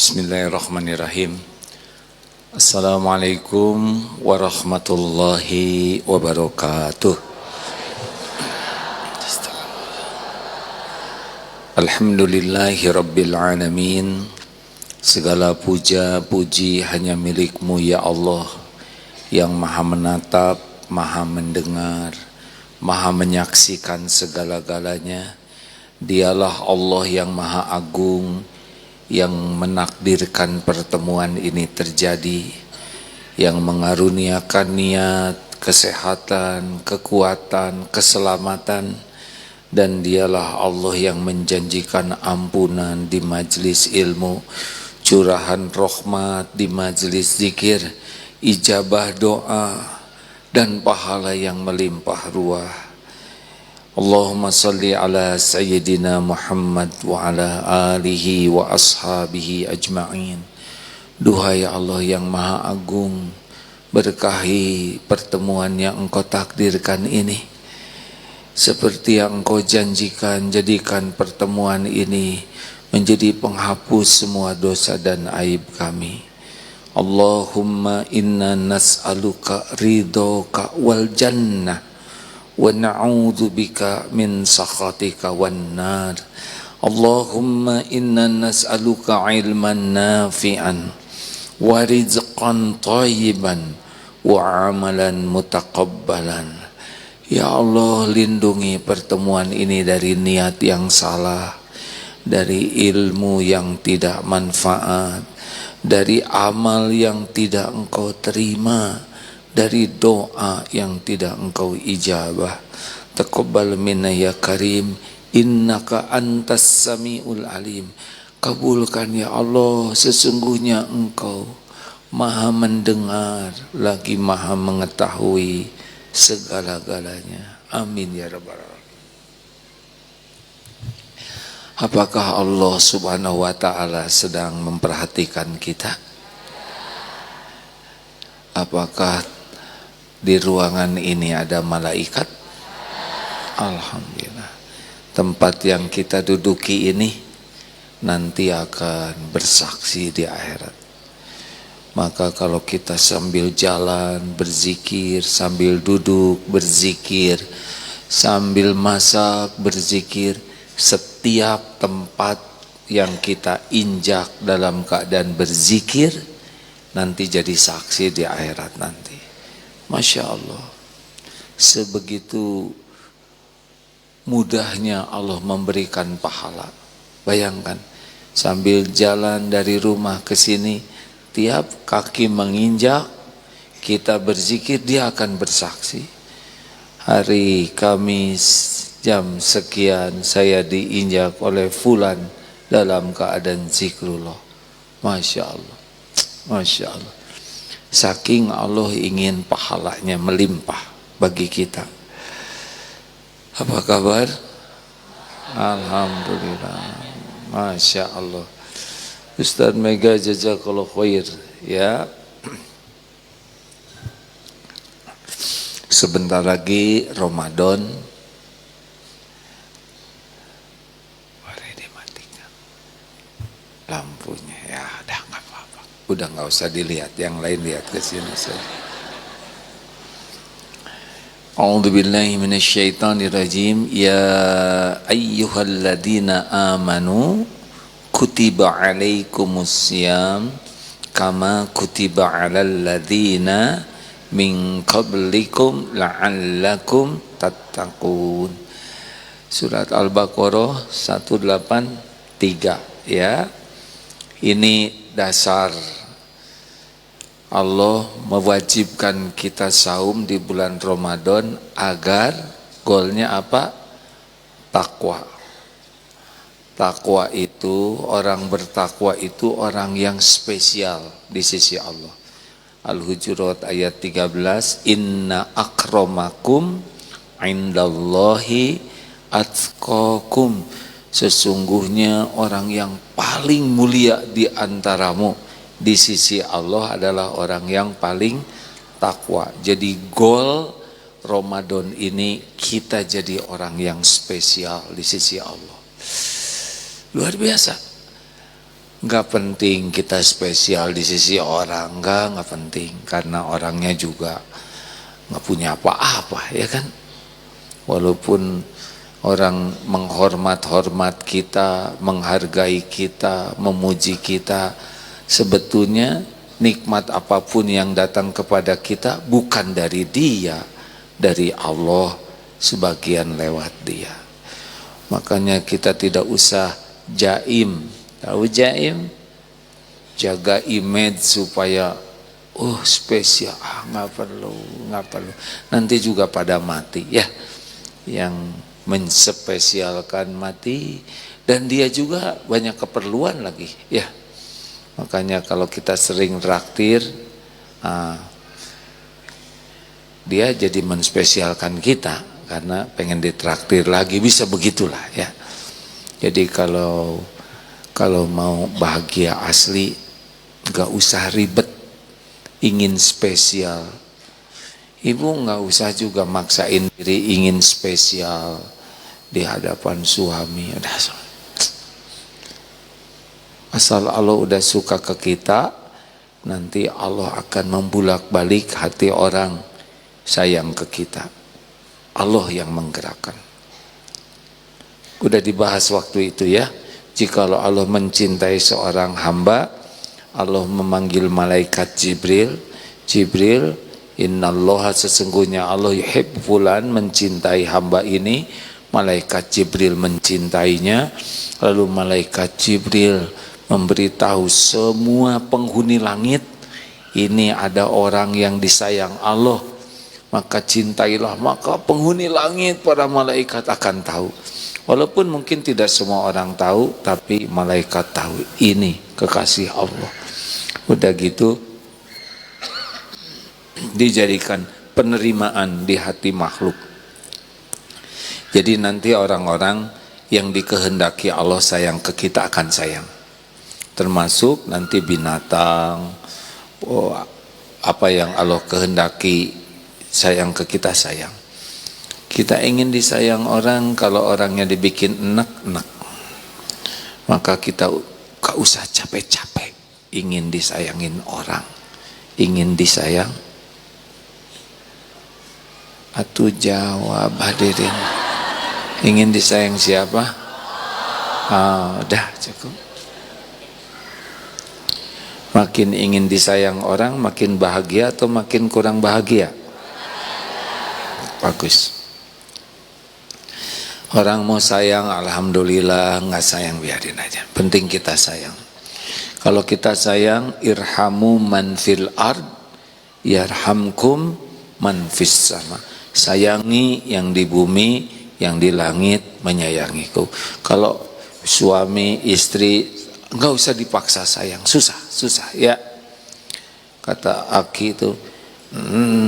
Bismillahirrahmanirrahim. Assalamualaikum warahmatullahi wabarakatuh. Alhamdulillahi rabbil alamin. Segala puja puji hanya milik-Mu ya Allah, yang maha menatap, maha mendengar, maha menyaksikan segala-galanya. Dialah Allah yang maha agung, yang menakdirkan pertemuan ini terjadi, yang mengaruniakan niat, kesehatan, kekuatan, keselamatan, dan dialah Allah yang menjanjikan ampunan di majlis ilmu, curahan rahmat di majlis zikir, ijabah doa, dan pahala yang melimpah ruah. Allahumma salli ala Sayyidina Muhammad wa ala alihi wa ashabihi ajma'in. Duhai Allah yang maha agung, berkahi pertemuan yang Engkau takdirkan ini, seperti yang Engkau janjikan, jadikan pertemuan ini menjadi penghapus semua dosa dan aib kami. Allahumma inna nas'aluka ridhoka wal jannah wa na'udzu bika min sakhatika wan nar. Allahumma inna nas'aluka ilman nafi'an wa rizqan thayyiban wa amalan mutaqabbalan. Ya Allah, lindungi pertemuan ini dari niat yang salah, dari ilmu yang tidak manfaat, dari amal yang tidak Engkau terima, dari doa yang tidak Engkau ijabah. Taqabbal minna ya karim, innaka antas samiul alim. Kabulkan ya Allah, sesungguhnya Engkau maha mendengar lagi maha mengetahui segala-galanya. Amin ya rabbal alamin. Apakah Allah subhanahu wa ta'ala sedang memperhatikan kita? Apakah di ruangan ini ada malaikat? Alhamdulillah. Tempat yang kita duduki ini nanti akan bersaksi di akhirat. Maka kalau kita sambil jalan berzikir, sambil duduk berzikir, sambil masak berzikir, setiap tempat yang kita injak dalam keadaan berzikir nanti jadi saksi di akhirat nanti. Masya Allah, sebegitu mudahnya Allah memberikan pahala. Bayangkan, sambil jalan dari rumah ke sini, tiap kaki menginjak, kita berzikir, dia akan bersaksi. Hari Kamis jam sekian saya diinjak oleh fulan dalam keadaan zikrullah. Masya Allah, Masya Allah. Saking Allah ingin pahalanya melimpah bagi kita. Apa kabar? Alhamdulillah, Masya Allah. Ustaz Mega jazakallahu khair ya. Sebentar lagi Ramadan. Boleh dimatikan lampunya ya, dah nggak apa-apa. Udah nggak usah dilihat, yang lain lihat ke sini saja. A'udzubillahi minasyaitonirrajim. Ya ayyuhalladzina amanu kutiba alaikumussyam kama kutiba alal ladzina min qablikum la'allakum tattaqun. Surat Al-Baqarah 183 ya. Ini dasar Allah mewajibkan kita saum di bulan Ramadan agar goalnya apa? Takwa. Takwa itu, orang bertakwa itu orang yang spesial di sisi Allah. Al-Hujurat ayat 13, inna akramakum indallahi atqakum. Sesungguhnya orang yang paling mulia di antaramu di sisi Allah adalah orang yang paling takwa. Jadi goal Ramadan ini kita jadi orang yang spesial di sisi Allah. Luar biasa. nggak penting kita spesial di sisi orang, nggak penting, karena orangnya juga nggak punya apa-apa, ya kan? Walaupun orang menghormat kita, menghargai kita, memuji kita, sebetulnya nikmat apapun yang datang kepada kita bukan dari dia, dari Allah, sebagian lewat dia. Makanya kita tidak usah jaim. Tahu jaim? Jaga image supaya spesial, nggak perlu. Nanti juga pada mati, ya. Yang menspesialkan mati, dan dia juga banyak keperluan lagi, ya. Makanya kalau kita sering traktir, dia jadi menspesialkan kita karena pengen ditraktir lagi, bisa begitulah, ya. Jadi kalau mau bahagia asli, nggak usah ribet ingin spesial. Ibu nggak usah juga maksain diri ingin spesial di hadapan suami. Asal Allah udah suka ke kita, nanti Allah akan membulak-balik hati orang sayang ke kita. Allah yang menggerakkan. Udah dibahas waktu itu, ya. Jikalau Allah mencintai seorang hamba, Allah memanggil malaikat Jibril. Jibril, innallaha, sesungguhnya Allah yuhibbu fulan, mencintai hamba ini. Malaikat Jibril mencintainya. Lalu malaikat Jibril memberitahu semua penghuni langit, ini ada orang yang disayang Allah, maka cintailah. Maka penghuni langit, para malaikat akan tahu. Walaupun mungkin tidak semua orang tahu, tapi malaikat tahu ini kekasih Allah. Udah gitu dijadikan penerimaan di hati makhluk. Jadi nanti orang-orang yang dikehendaki Allah sayang ke kita akan sayang. Termasuk nanti binatang, apa yang Allah kehendaki sayang ke kita sayang. Kita ingin disayang orang, kalau orangnya dibikin enak-enak, maka kita gak usah capek-capek ingin disayangin orang. Ingin disayang, atuh jawab hadirin. Ingin disayang siapa? Udah cukup. Makin ingin disayang orang, makin bahagia atau makin kurang bahagia? Bagus. Orang mau sayang, alhamdulillah. Nggak sayang, biarin aja. Penting kita sayang. Kalau kita sayang, irhamu man fil ard yarhamkum man fis sama. Sayangi yang di bumi, yang di langit menyayangiku. Kalau suami, istri, nggak usah dipaksa sayang. Susah, ya. Kata Aki itu,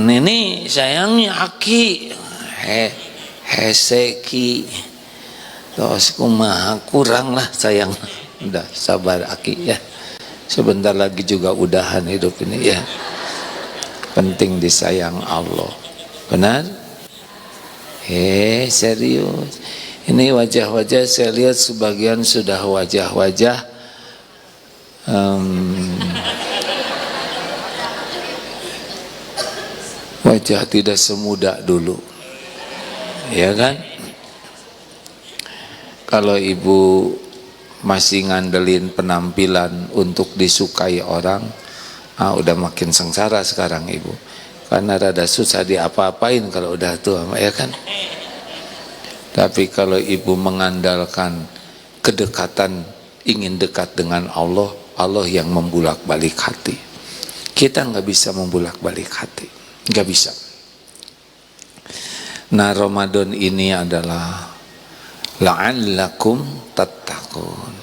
Nini sayangnya Aki. Heseki terus kumaha kurang lah sayang. Udah sabar Aki, ya. Sebentar lagi juga udahan hidup ini, ya. Penting disayang Allah. Benar? Serius. Ini wajah-wajah saya lihat sebagian sudah wajah-wajah wajah tidak semudah dulu. Ya kan? Kalau ibu masih ngandelin penampilan untuk disukai orang, udah makin sengsara sekarang ibu. Karena rada susah diapa-apain kalau udah tua, ya kan? Tapi kalau ibu mengandalkan kedekatan, ingin dekat dengan Allah, Allah yang membulak-balik hati. Kita nggak bisa membulak-balik hati, nggak bisa. Nah, Ramadan ini adalah la'allakum tattaqun.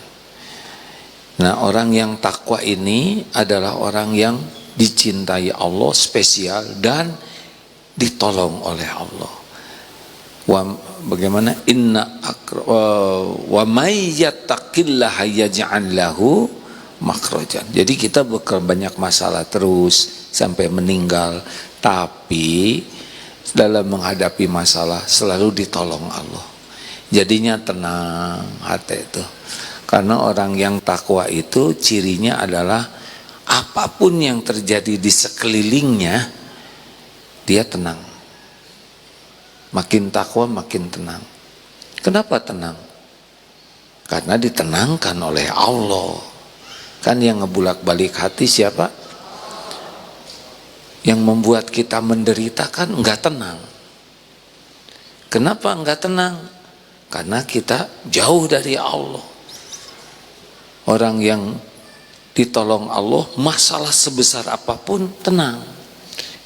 Nah, orang yang takwa ini adalah orang yang dicintai Allah spesial dan ditolong oleh Allah. Bagaimana? Wa may yattaqillaha yaj'al lahu makhrajan. Jadi kita bakal banyak masalah terus sampai meninggal, tapi dalam menghadapi masalah selalu ditolong Allah. Jadinya tenang hati itu. Karena orang yang takwa itu cirinya adalah apapun yang terjadi di sekelilingnya, dia tenang. Makin takwa makin tenang. Kenapa tenang? Karena ditenangkan oleh Allah. Kan yang ngebulak-balik hati siapa? Yang membuat kita menderita kan enggak tenang. Kenapa enggak tenang? Karena kita jauh dari Allah. Orang yang ditolong Allah, masalah sebesar apapun tenang.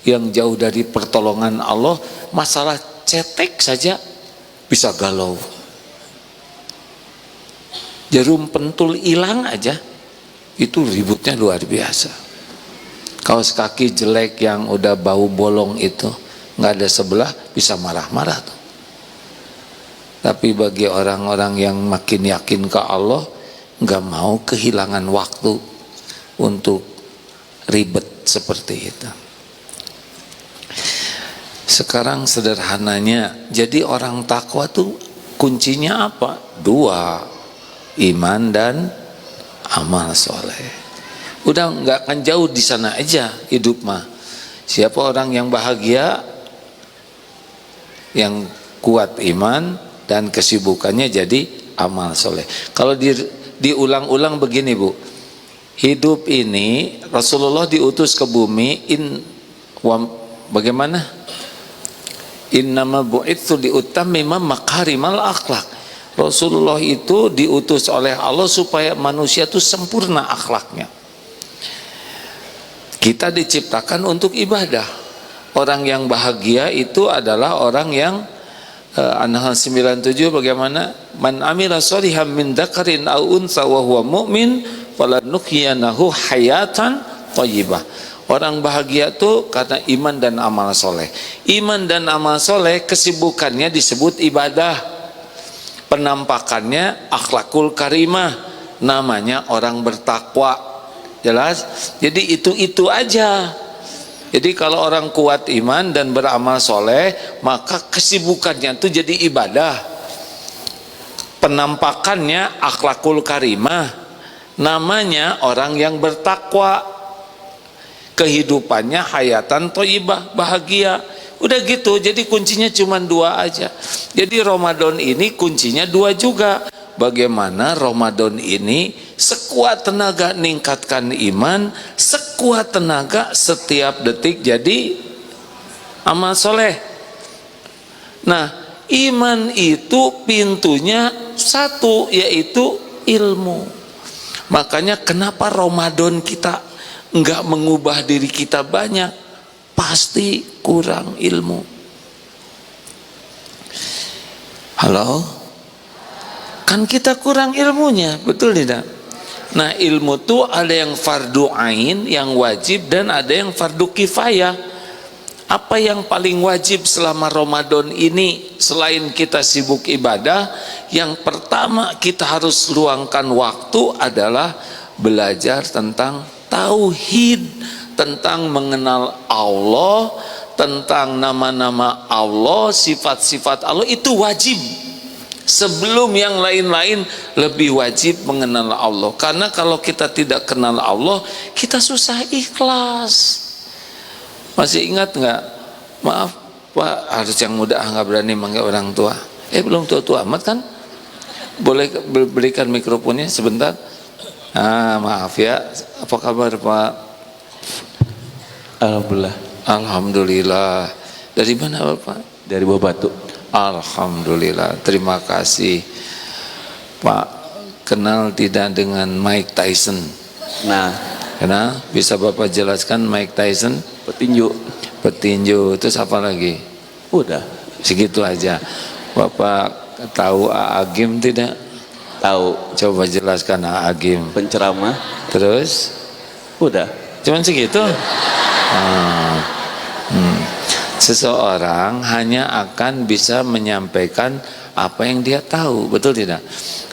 Yang jauh dari pertolongan Allah, masalah cetek saja bisa galau. Jarum pentul hilang aja, itu ributnya luar biasa. Kaos kaki jelek yang udah bau bolong itu, nggak ada sebelah, bisa marah-marah tuh. Tapi bagi orang-orang yang makin yakin ke Allah, nggak mau kehilangan waktu untuk ribet seperti itu. Sekarang sederhananya, jadi orang takwa tuh kuncinya apa? Dua, iman dan amal soleh. Udah nggak akan jauh di sana aja hidup mah. Siapa orang yang bahagia, yang kuat iman dan kesibukannya jadi amal soleh. Kalau diulang-ulang begini Bu, hidup ini Rasulullah diutus ke bumi bagaimana? Innama bu'itsu liutammima makarimal akhlak. Rasulullah itu diutus oleh Allah supaya manusia itu sempurna akhlaknya. Kita diciptakan untuk ibadah. Orang yang bahagia itu adalah orang yang An-Nahl 97 bagaimana? Man amila sholihan min dzakarin aw unsa wa huwa mu'min falanuhyiyanahu hayatan thayyibah. Orang bahagia itu karena iman dan amal soleh. Iman dan amal soleh kesibukannya disebut ibadah. Penampakannya akhlakul karimah, namanya orang bertakwa. Jelas? Jadi itu aja. Jadi kalau orang kuat iman dan beramal soleh, maka kesibukannya itu jadi ibadah. Penampakannya akhlakul karimah, namanya orang yang bertakwa. Kehidupannya hayatan thayyibah, bahagia. Udah gitu, jadi kuncinya cuma dua aja. Jadi Ramadan ini kuncinya dua juga. Bagaimana Ramadan ini sekuat tenaga ningkatkan iman, sekuat tenaga setiap detik jadi amal soleh. Nah, iman itu pintunya satu, yaitu ilmu. Makanya kenapa Ramadan kita enggak mengubah diri kita banyak? Pasti kurang ilmu. Halo? Kan kita kurang ilmunya, betul tidak? Nah, ilmu tuh ada yang fardu ain, yang wajib, dan ada yang fardu kifayah. Apa yang paling wajib selama Ramadan ini selain kita sibuk ibadah? Yang pertama kita harus luangkan waktu adalah belajar tentang tauhid, tentang mengenal Allah, tentang nama-nama Allah, sifat-sifat Allah, itu wajib. Sebelum yang lain-lain lebih wajib mengenal Allah. Karena kalau kita tidak kenal Allah, kita susah ikhlas. Masih ingat nggak? Maaf Pak, harus yang muda, nggak berani manggil orang tua. Belum tua-tua amat kan? Boleh berikan mikrofonnya sebentar? Maaf ya. Apa kabar Pak? Alhamdulillah. Alhamdulillah. Dari mana Bapak? Dari Buah Batu. Alhamdulillah, terima kasih Pak. Kenal tidak dengan Mike Tyson? Nah, kenal? Bisa Bapak jelaskan Mike Tyson? petinju. Petinju, terus apa lagi? Udah. Segitu aja. Bapak tahu Agim tidak? Tahu. Coba jelaskan Agim. Penceramah. Terus? Udah. Cuman segitu? Seseorang hanya akan bisa menyampaikan apa yang dia tahu, betul tidak?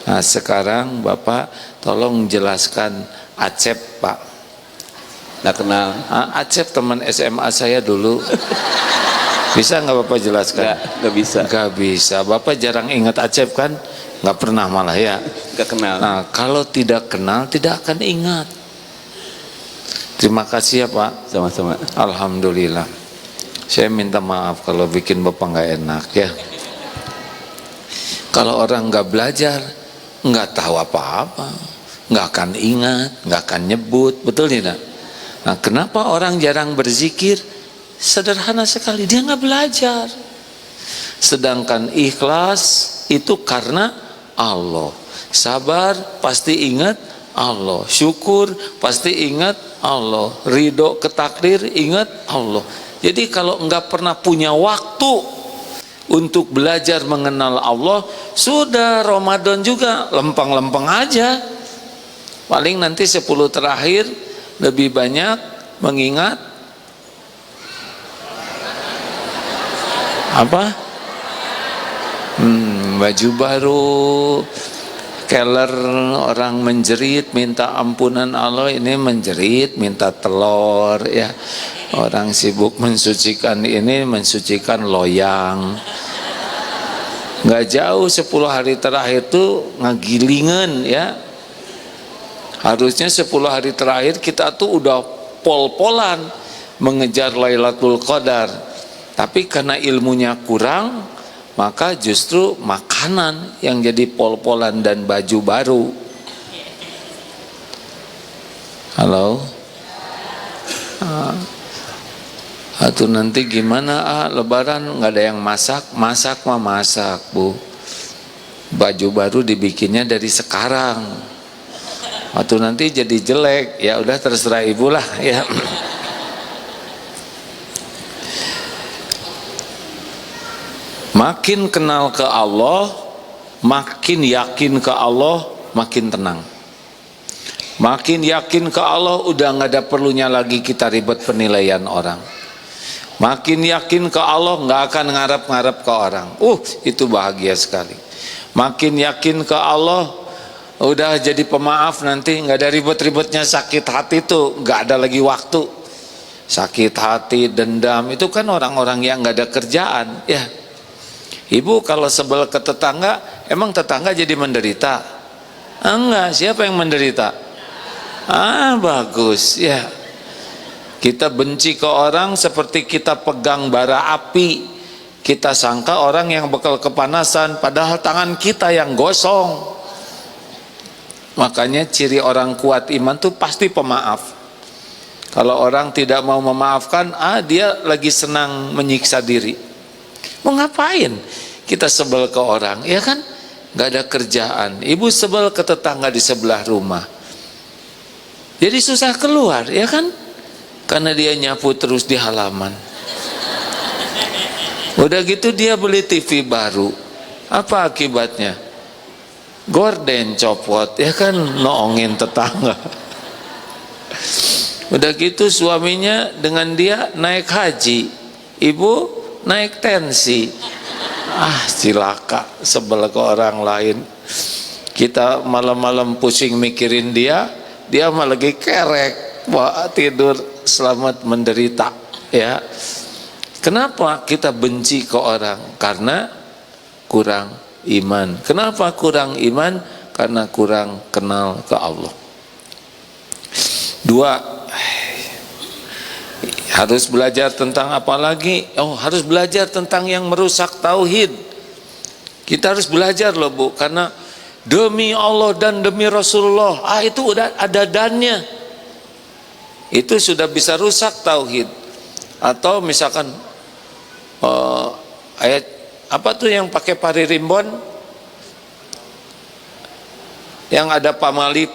Nah, sekarang Bapak tolong jelaskan Acep Pak. Nggak kenal. Acep teman SMA saya dulu. Bisa nggak Bapak jelaskan? Nggak bisa. Nggak bisa. Bapak jarang ingat Acep kan? nggak pernah malah ya. Gak kenal. Nah, kalau tidak kenal tidak akan ingat. Terima kasih ya Pak. Sama-sama. Alhamdulillah. Saya minta maaf kalau bikin Bapak nggak enak ya. Kalau orang nggak belajar, nggak tahu apa-apa, nggak akan ingat, nggak akan nyebut, betul tidak? Nah, kenapa orang jarang berzikir? Sederhana sekali, dia nggak belajar. Sedangkan ikhlas itu karena Allah. Sabar pasti ingat Allah. Syukur pasti ingat Allah. Ridho ke takdir ingat Allah. Jadi kalau nggak pernah punya waktu untuk belajar mengenal Allah, sudah Ramadan juga lempeng-lempeng aja. Paling nanti 10 terakhir lebih banyak mengingat apa? Baju baru, keler orang menjerit minta ampunan Allah, ini menjerit minta telur ya. Orang sibuk mensucikan ini, mensucikan loyang. Nggak jauh 10 hari terakhir tuh ngagilingan ya. Harusnya 10 hari terakhir kita tuh udah pol-polan mengejar Lailatul Qadar. Tapi karena ilmunya kurang, maka justru makanan yang jadi pol-polan dan baju baru. Halo? Atau nanti gimana lebaran nggak ada yang masak? Masak mah masak Bu. Baju baru dibikinnya dari sekarang. Atau nanti jadi jelek, ya udah terserah ibu lah ya. Makin kenal ke Allah, makin yakin ke Allah, makin tenang. Makin yakin ke Allah, udah nggak ada perlunya lagi kita ribet penilaian orang. Makin yakin ke Allah, nggak akan ngarep-ngarep ke orang. Itu bahagia sekali. Makin yakin ke Allah, udah jadi pemaaf nanti, nggak ada ribet-ribetnya sakit hati tuh, nggak ada lagi waktu. Sakit hati, dendam, itu kan orang-orang yang nggak ada kerjaan, ya. Ibu kalau sebel ke tetangga, emang tetangga jadi menderita? Enggak, siapa yang menderita? Bagus ya. Kita benci ke orang seperti kita pegang bara api. Kita sangka orang yang bakal kepanasan, padahal tangan kita yang gosong. Makanya ciri orang kuat iman tuh pasti pemaaf. Kalau orang tidak mau memaafkan, dia lagi senang menyiksa diri. Mau ngapain kita sebel ke orang, ya kan? Gak ada kerjaan. Ibu sebel ke tetangga di sebelah rumah, jadi susah keluar, ya kan? Karena dia nyapu terus di halaman. Udah gitu dia beli TV baru, apa akibatnya? Gorden copot, ya kan? Noongin tetangga. Udah gitu suaminya dengan dia naik haji, ibu naik tensi. Cilaka, sebel ke orang lain. Kita malam-malam pusing mikirin dia malah lagi kerek, tidur selamat menderita, ya. Kenapa kita benci ke orang? Karena kurang iman. Kenapa kurang iman? Karena kurang kenal ke Allah. 2, harus belajar tentang apa lagi? Harus belajar tentang yang merusak tauhid. Kita harus belajar loh Bu, karena demi Allah dan demi Rasulullah, itu udah ada dannya. Itu sudah bisa rusak tauhid. Atau misalkan ayat apa tuh yang pakai pari rimbon? Yang ada pamali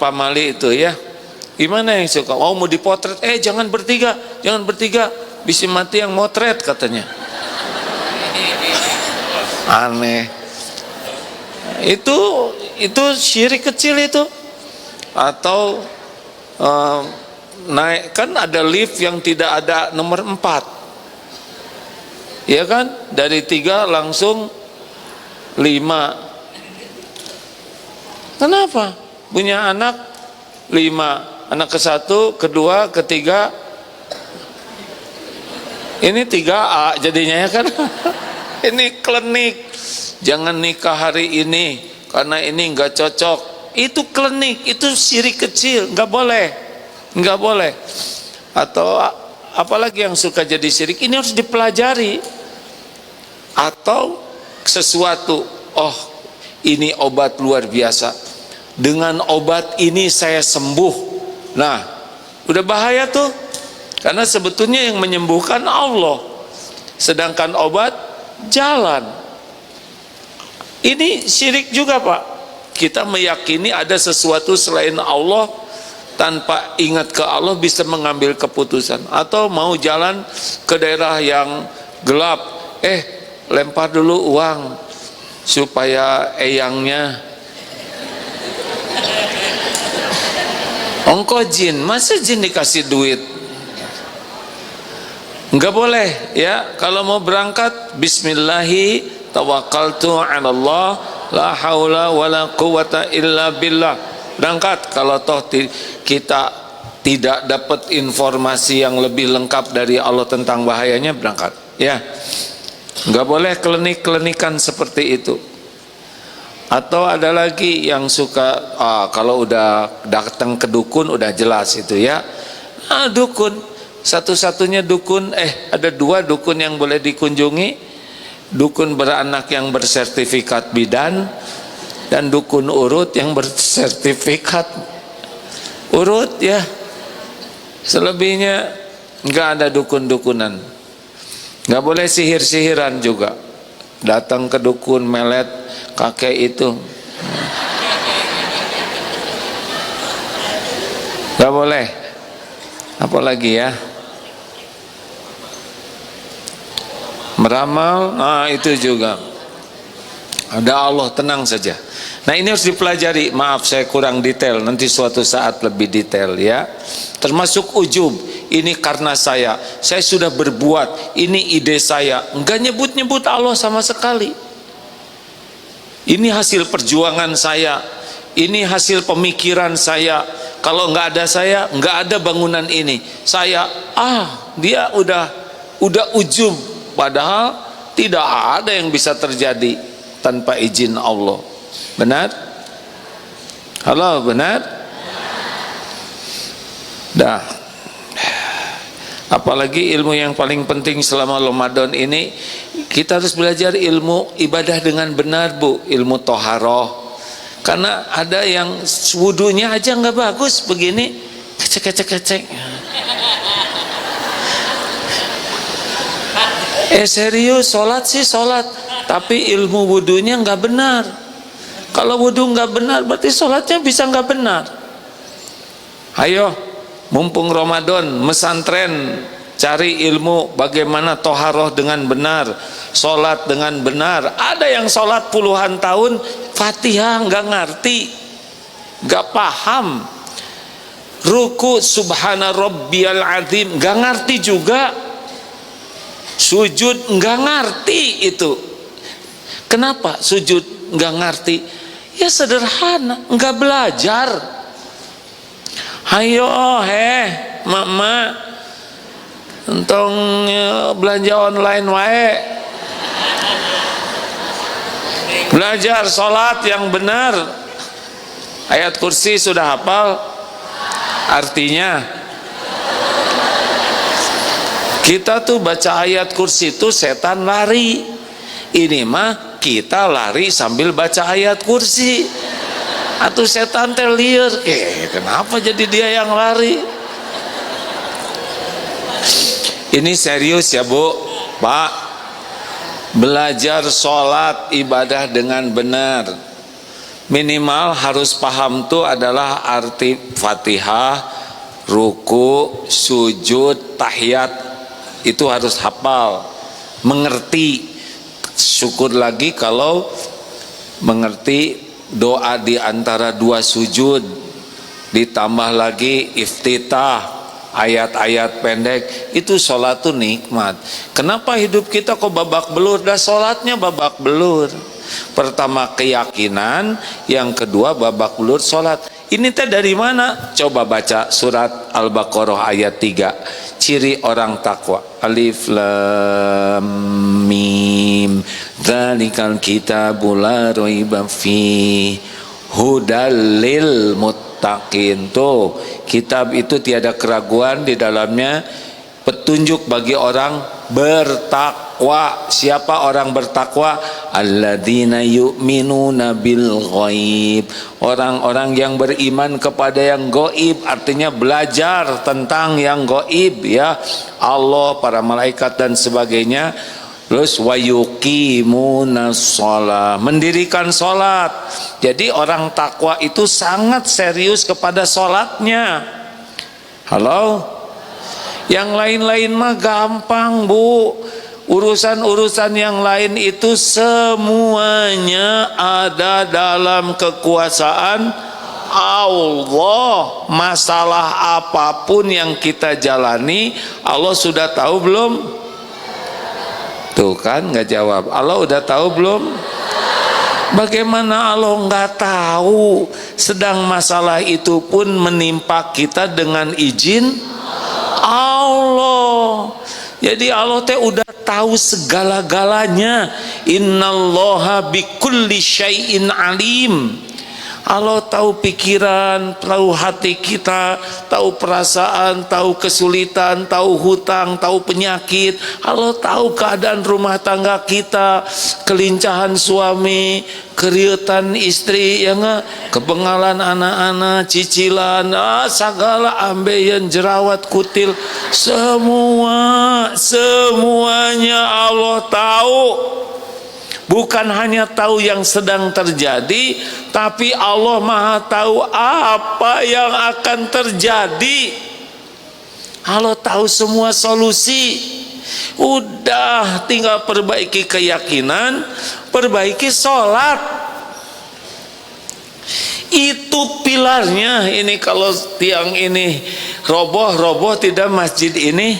itu ya. Gimana yang suka? Mau dipotret? Jangan bertiga, bisa mati yang motret katanya. Aneh. Itu syirik kecil itu. Atau naik, kan ada lift yang tidak ada nomor 4, ya kan? Dari 3 langsung 5. Kenapa? Punya anak 5. Anak ke-1, ke-2, ke-3, ini 3A jadinya, ya kan? Ini klinik. Jangan nikah hari ini, karena ini nggak cocok. Itu klinik, itu syirik kecil, nggak boleh, nggak boleh. Atau apalagi yang suka jadi syirik, ini harus dipelajari. Atau sesuatu, oh ini obat luar biasa, dengan obat ini saya sembuh. Nah, udah bahaya tuh, karena sebetulnya yang menyembuhkan Allah, sedangkan obat jalan. Ini syirik juga, Pak. Kita meyakini ada sesuatu selain Allah, tanpa ingat ke Allah bisa mengambil keputusan. Atau mau jalan ke daerah yang gelap, lempar dulu uang supaya eyangnya ongko jin. Masa jin dikasih duit? Enggak boleh ya. Kalau mau berangkat, bismillahi tawakkaltu 'ala Allah la haula wala quwata illa billah. Berangkat. Kalau toh kita tidak dapat informasi yang lebih lengkap dari Allah tentang bahayanya, berangkat ya. Enggak boleh klinik-klinikan seperti itu. Atau ada lagi yang suka kalau udah datang ke dukun udah jelas itu ya. Dukun, satu-satunya dukun, ada 2 dukun yang boleh dikunjungi. Dukun beranak yang bersertifikat bidan, dan dukun urut yang bersertifikat urut ya. Selebihnya nggak ada dukun-dukunan. Nggak boleh sihir-sihiran juga. Datang ke dukun melet kakek itu, nggak boleh. Apalagi ya, meramal, itu juga. Ada Allah, tenang saja. Nah, ini harus dipelajari. Maaf saya kurang detail, nanti suatu saat lebih detail ya. Termasuk ujub, ini karena saya sudah berbuat, ini ide saya. Enggak nyebut-nyebut Allah sama sekali. Ini hasil perjuangan saya, ini hasil pemikiran saya. Kalau enggak ada saya, enggak ada bangunan ini. Saya, dia udah ujub. Padahal tidak ada yang bisa terjadi tanpa izin Allah. Benar? Halo, benar? Dah. Apalagi ilmu yang paling penting selama Ramadan ini, kita harus belajar ilmu ibadah dengan benar, Bu. Ilmu toharoh. Karena ada yang wudunya aja nggak bagus begini, kecek. Serius, sholat sih sholat, tapi ilmu wudunya nggak benar. Kalau wudu nggak benar, berarti sholatnya bisa nggak benar. Ayo, mumpung Ramadan, mesantren, cari ilmu bagaimana toharoh dengan benar, sholat dengan benar. Ada yang sholat puluhan tahun, Fatihah nggak ngerti, nggak paham. Ruku subhana rabbiyal azim nggak ngerti juga. Sujud nggak ngerti itu. Kenapa sujud nggak ngerti? Ya sederhana, nggak belajar. Ayo mama, entong belanja online wae. Belajar sholat yang benar. Ayat kursi sudah hafal artinya? Kita tuh baca ayat kursi itu setan lari. Ini mah kita lari sambil baca ayat kursi. Atau setan terliur. Kenapa jadi dia yang lari? Ini serius ya Bu, Pak. Belajar sholat ibadah dengan benar. Minimal harus paham tuh adalah arti Fatihah, ruku, sujud, tahiyat. Itu harus hafal, mengerti. Syukur lagi kalau mengerti doa di antara 2 sujud, ditambah lagi iftitah, ayat-ayat pendek. Itu sholat tuh nikmat. Kenapa hidup kita kok babak belur? Dah sholatnya babak belur. Pertama keyakinan, yang kedua babak belur sholat. Ini teh dari mana? Coba baca surat Al-Baqarah ayat 3. Ciri orang takwa. Alif lam mim. Dzalikal kitabul la raiba fi hudal lil muttaqin. Tuh, kitab itu tiada keraguan di dalamnya, petunjuk bagi orang bertakwa. Siapa orang bertakwa? Alladzina yu'minuna bil ghaib. Orang-orang yang beriman kepada yang gaib, artinya belajar tentang yang gaib, ya, Allah, para malaikat dan sebagainya. Terus wa yuqimunas shalah, mendirikan salat. Jadi orang takwa itu sangat serius kepada salatnya. Halo? Yang lain-lain mah gampang, Bu. Urusan-urusan yang lain itu semuanya ada dalam kekuasaan Allah. Masalah apapun yang kita jalani, Allah sudah tahu belum? Tuh kan nggak jawab. Allah udah tahu belum? Bagaimana Allah nggak tahu? Sedang masalah itu pun menimpa kita dengan izin Allah. Jadi Allah teh udah tahu segala-galanya. Innallaha bikulli syai'in alim. Allah tahu pikiran, tahu hati kita, tahu perasaan, tahu kesulitan, tahu hutang, tahu penyakit. Allah tahu keadaan rumah tangga kita, kelincahan suami, keriutan istri, ya nggak, kebengalan anak-anak, cicilan, segala ambeien, jerawat, kutil, semuanya Allah tahu. Bukan hanya tahu yang sedang terjadi, tapi Allah Maha tahu apa yang akan terjadi. Allah tahu semua solusi. Udah, tinggal perbaiki keyakinan, perbaiki sholat. Itu pilarnya. Ini kalau tiang ini roboh tidak masjid ini,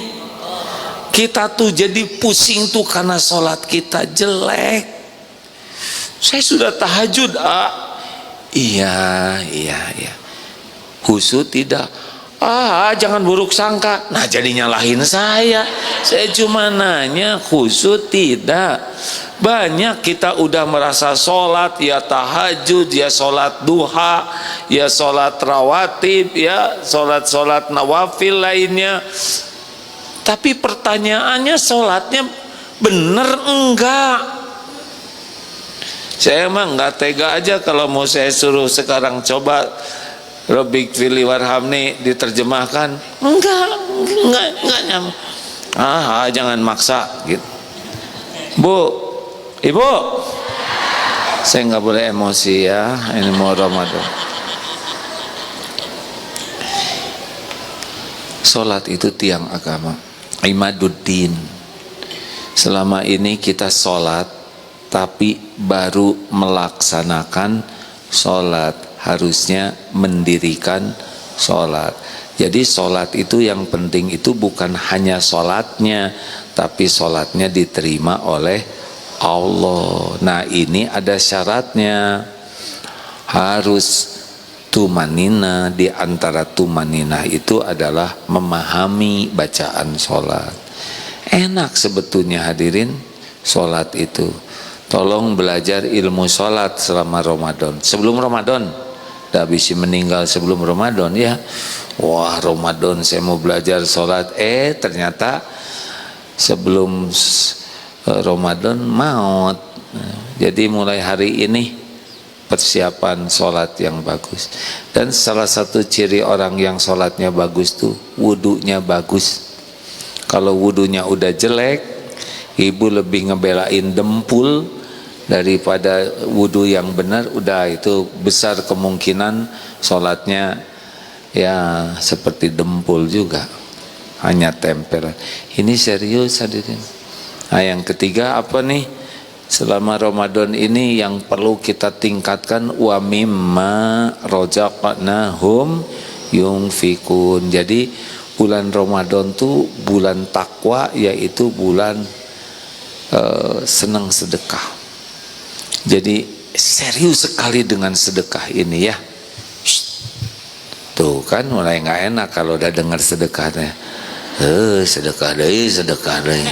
kita tuh jadi pusing tuh karena sholat kita jelek. Saya sudah tahajud, iya. Khusyuk tidak. Jangan buruk sangka. Nah, jadi nyalahin saya cuma nanya khusyuk tidak. Banyak kita udah merasa sholat, ya tahajud, ya sholat duha, ya sholat rawatib, ya sholat nawafil lainnya. Tapi pertanyaannya, sholatnya bener enggak? Saya emang nggak tega aja kalau mau saya suruh sekarang coba Rabbik fili warhamni diterjemahkan. Enggak nyam. Jangan maksa gitu. Bu, Ibu, saya nggak boleh emosi ya. Ini mau Ramadan. Sholat itu tiang agama, imaduddin. Selama ini kita sholat, tapi baru melaksanakan sholat. Harusnya mendirikan sholat. Jadi sholat itu yang penting itu bukan hanya sholatnya, tapi sholatnya diterima oleh Allah. Nah, ini ada syaratnya. Harus tumanina. Di antara tumanina itu adalah memahami bacaan sholat. Enak sebetulnya hadirin sholat itu. Tolong belajar ilmu sholat selama Ramadan. Sebelum Ramadan, dah bisa meninggal sebelum Ramadan ya. Wah, Ramadan saya mau belajar sholat. Ternyata sebelum Ramadan maut. Jadi mulai hari ini persiapan sholat yang bagus. Dan salah satu ciri orang yang sholatnya bagus tuh wudunya bagus. Kalau wudunya udah jelek, ibu lebih ngebelain dempul daripada wudu yang benar. Udah, itu besar kemungkinan sholatnya ya seperti dempul juga, hanya tempelan. Ini serius hadirin. Nah, yang ketiga apa nih? Selama Ramadan ini yang perlu kita tingkatkan, wa mimma razaqnahum yunfikun. Jadi bulan Ramadan tuh bulan takwa, yaitu bulan senang sedekah. Jadi serius sekali dengan sedekah ini ya. Tuh kan mulai nggak enak kalau udah dengar sedekahnya. Sedekah deh.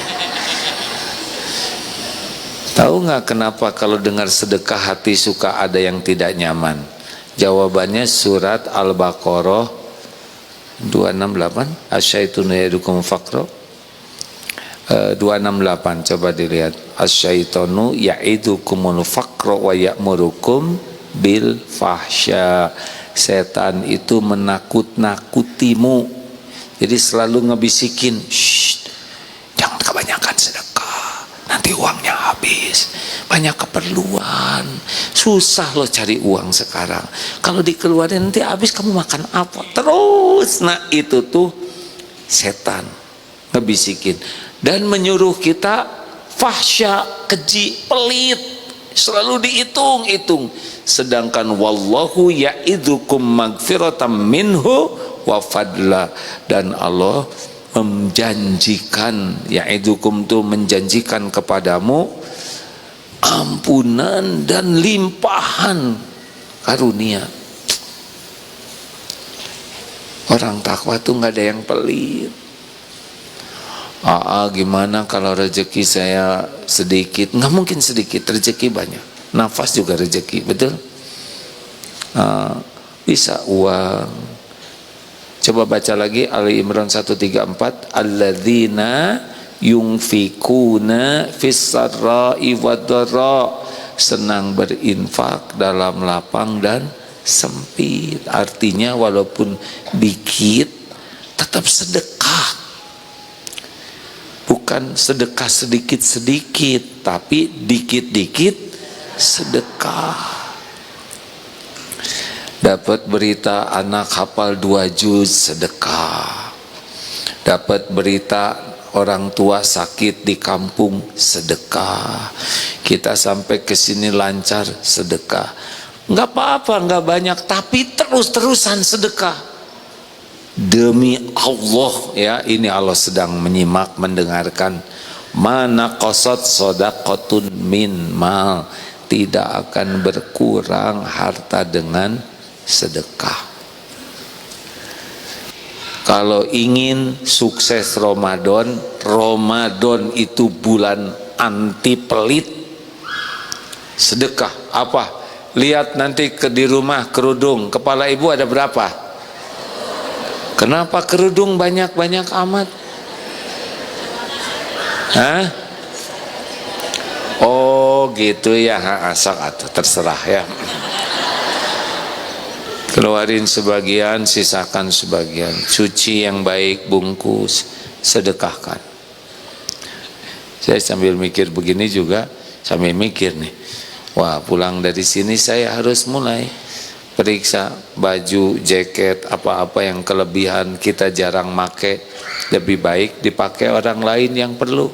Tahu nggak kenapa kalau dengar sedekah hati suka ada yang tidak nyaman? Jawabannya surat Al-Baqarah 268, asyaitunu ya'idukum faqra. 268, coba dilihat. Asyaitonu ya'idukumul faqra wa ya'murukum bil fahsya. Setan itu menakut-nakutimu. Jadi selalu ngebisikin, jangan kebanyakan sedekah, nanti uangnya habis, banyak keperluan, susah loh cari uang sekarang, kalau dikeluarin nanti habis, kamu makan apa terus. Nah itu tuh setan ngebisikin dan menyuruh kita fahsya, keji, pelit, selalu dihitung-hitung. Sedangkan wallahu ya'idzukum magfiratam minhu wa fadla, dan Allah menjanjikan, ya'idzukum itu menjanjikan kepadamu ampunan dan limpahan karunia. Orang takwa tuh nggak ada yang pelit. Gimana kalau rezeki saya sedikit? Nggak mungkin sedikit, rezeki banyak. Nafas juga rezeki, betul? Bisa uang. Coba baca lagi Ali Imran 134, alladzina yunfikuna fis sarra'i wadh-dharra, senang berinfak dalam lapang dan sempit. Artinya walaupun dikit tetap sedekah. Bukan sedekah sedikit-sedikit, tapi dikit-dikit sedekah. Dapat berita anak hafal 2 juz, sedekah. Dapat berita orang tua sakit di kampung, sedekah. Kita sampai ke sini lancar, sedekah. Enggak apa-apa, enggak banyak, tapi terus-terusan sedekah. Demi Allah ya, ini Allah sedang menyimak, mendengarkan. Mana qasad shadaqatun min mal, tidak akan berkurang harta dengan sedekah. Kalau ingin sukses Ramadan, Ramadan itu bulan anti pelit, sedekah. Apa? Lihat nanti di rumah kerudung kepala ibu ada berapa? Kenapa kerudung banyak-banyak amat? Hah? Oh gitu ya, asal atau terserah ya. Keluarin sebagian, sisakan sebagian. Cuci yang baik, bungkus, sedekahkan. Saya sambil mikir begini juga, sambil mikir nih, wah pulang dari sini saya harus mulai periksa baju, jaket, apa-apa yang kelebihan kita jarang make, lebih baik dipakai orang lain yang perlu.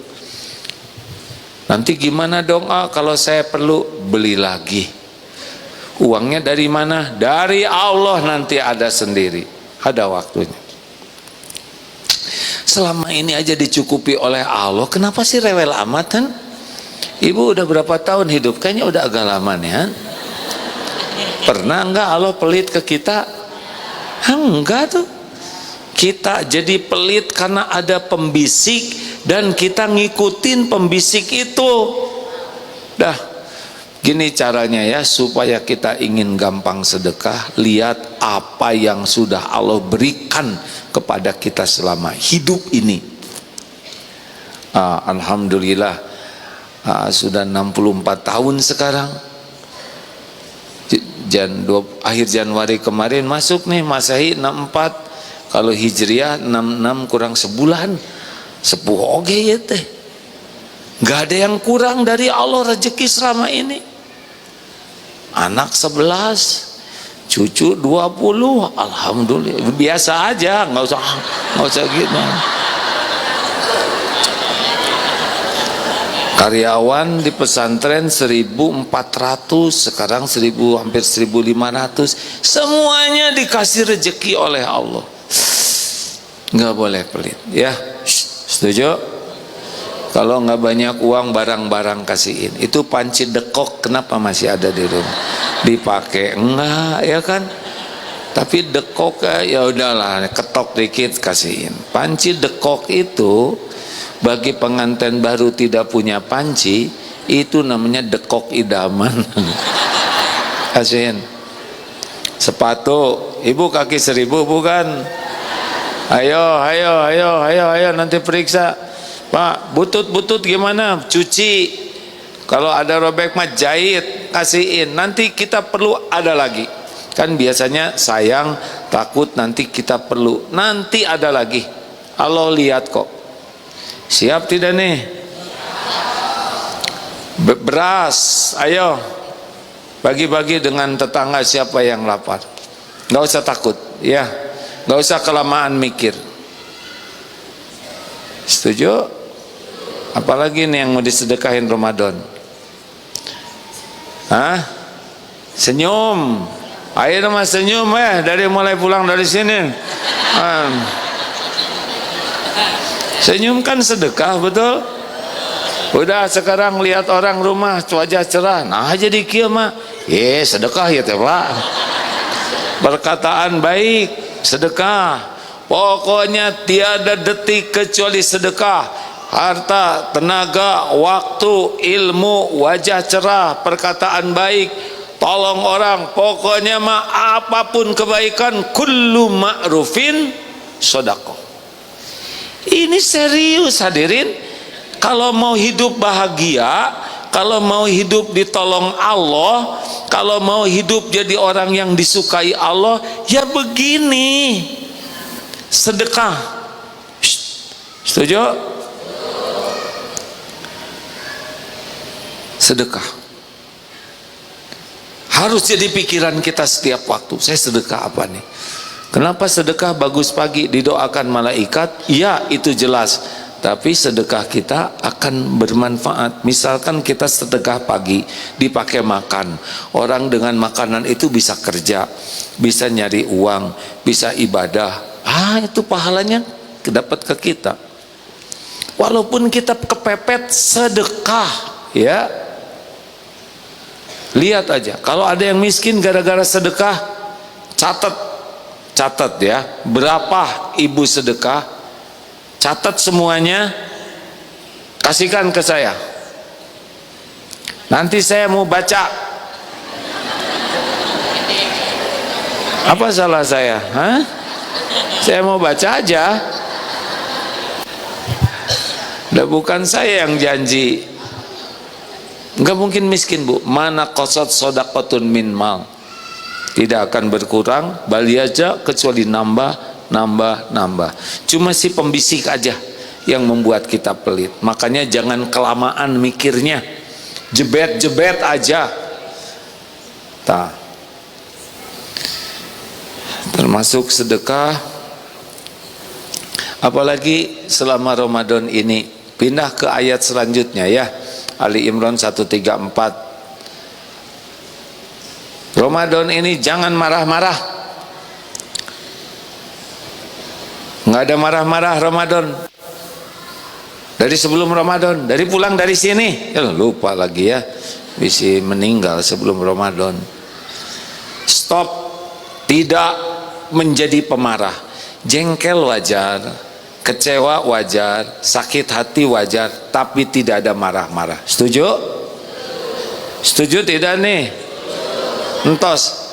Nanti gimana dong kalau saya perlu, beli lagi. Uangnya dari mana? Dari Allah, nanti ada sendiri, ada waktunya. Selama ini aja dicukupi oleh Allah, kenapa sih rewel amat kan? Ibu udah berapa tahun hidup? Kayaknya udah agak lama nih kan? Pernah enggak Allah pelit ke kita? Enggak tuh. Kita jadi pelit karena ada pembisik dan kita ngikutin pembisik itu. Dah, gini caranya ya, supaya kita ingin gampang sedekah. Lihat apa yang sudah Allah berikan kepada kita selama hidup ini. Alhamdulillah, sudah 64 tahun sekarang. Akhir Januari kemarin masuk nih Masehi 64, kalau Hijriah 66 kurang sebulan, sepuh oge ya teh. Nggak ada yang kurang dari Allah rezeki selama ini. Anak 11, cucu 20, alhamdulillah. Biasa aja, nggak usah gitu. Karyawan di pesantren 1.400, sekarang hampir 1.500. Semuanya dikasih rezeki oleh Allah. Nggak boleh pelit ya. Setuju? Kalau nggak banyak uang, barang-barang kasihin. Itu panci dekok kenapa masih ada di rumah? Dipakai enggak ya kan? Tapi dekok ya udahlah, ketok dikit kasihin. Panci dekok itu bagi pengantin baru tidak punya panci, itu namanya dekok idaman. Kasihin. Sepatu, ibu kaki 1000 bukan? Ayo nanti periksa. Pak, butut gimana? Cuci. Kalau ada robek mah jahit, kasihin. Nanti kita perlu ada lagi. Kan biasanya sayang, takut nanti kita perlu. Nanti ada lagi. Allah lihat kok. Siap tidak nih? Beras, ayo. Bagi-bagi dengan tetangga siapa yang lapar. Gak usah takut, ya. Gak usah kelamaan mikir. Setuju? Apalagi nih yang mau disedekahin Ramadan? Hah? Senyum. Ayo mas senyum dari mulai pulang dari sini. Senyum kan sedekah, betul? Udah sekarang lihat orang rumah wajah cerah, nah jadi kieu mah sedekah ya teh Pak. Perkataan baik sedekah. Pokoknya tiada detik kecuali sedekah. Harta, tenaga, waktu, ilmu, wajah cerah, perkataan baik, tolong orang, pokoknya mah apapun kebaikan, kullu ma'rufin sedekah. Ini serius hadirin. Kalau mau hidup bahagia, kalau mau hidup ditolong Allah, kalau mau hidup jadi orang yang disukai Allah, ya begini. Sedekah. Setuju? Sedekah. Harus jadi pikiran kita setiap waktu. Saya sedekah apa nih? Kenapa sedekah bagus pagi didoakan malaikat? Ya, itu jelas. Tapi sedekah kita akan bermanfaat. Misalkan kita sedekah pagi dipakai makan, orang dengan makanan itu bisa kerja, bisa nyari uang, bisa ibadah. Itu pahalanya dapat ke kita. Walaupun kita kepepet sedekah, ya. Lihat aja, kalau ada yang miskin gara-gara sedekah, catat ya, berapa ibu sedekah, catat semuanya, kasihkan ke saya. Nanti saya mau baca. Apa salah saya? Saya mau baca aja. Udah bukan saya yang janji. Enggak mungkin miskin bu. Mana qasat shadaqatun min mal, tidak akan berkurang bali aja kecuali nambah. Cuma si pembisik aja yang membuat kita pelit. Makanya jangan kelamaan mikirnya, jebet aja. Termasuk sedekah. Apalagi selama Ramadan ini. Pindah ke ayat selanjutnya ya, Ali Imran 134. Ramadan ini jangan marah-marah. Nggak ada marah-marah Ramadan. Dari sebelum Ramadan, dari pulang dari sini, lupa lagi ya, bisa meninggal sebelum Ramadan. Stop, tidak menjadi pemarah. Jengkel wajar, kecewa wajar, sakit hati wajar, tapi tidak ada marah-marah. Setuju? Setuju tidak nih? Entos,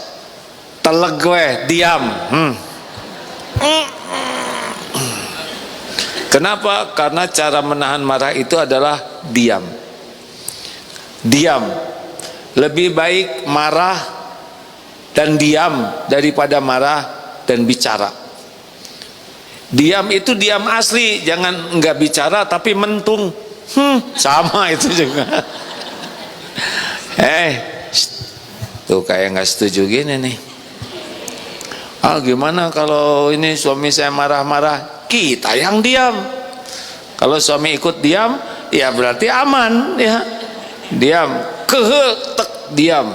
teleg gue, diam. Kenapa? Karena cara menahan marah itu adalah diam. Diam. Lebih baik marah dan diam daripada marah dan bicara. Diam itu diam asli, jangan enggak bicara tapi mentung. Sama itu juga. Tuh kayak nggak setuju gini nih. Gimana kalau ini suami saya marah-marah? Kita yang diam. Kalau suami ikut diam, ya berarti aman ya. Diam, diam.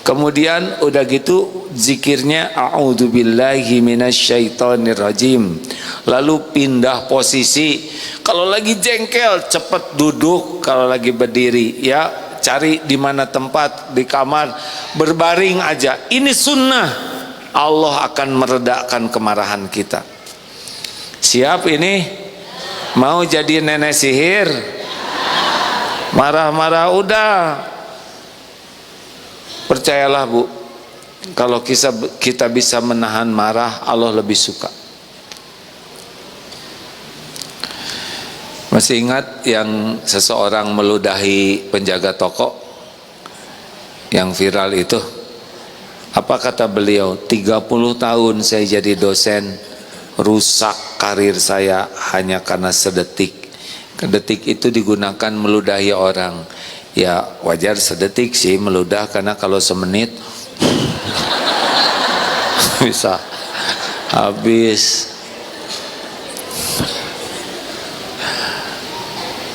Kemudian udah gitu zikirnya a'udzubillahi minasyaitonirrajim. Lalu pindah posisi. Kalau lagi jengkel cepet duduk, kalau lagi berdiri ya cari di mana tempat, di kamar berbaring aja. Ini sunnah. Allah akan meredakan kemarahan kita. Siap ini? Mau jadi nenek sihir? Marah-marah udah. Percayalah Bu, kalau kita bisa menahan marah, Allah lebih suka. Masih ingat yang seseorang meludahi penjaga toko yang viral itu? Apa kata beliau? 30 tahun saya jadi dosen, rusak karir saya hanya karena sedetik. Detik itu digunakan meludahi orang. Ya wajar sedetik sih meludah, karena kalau semenit bisa habis.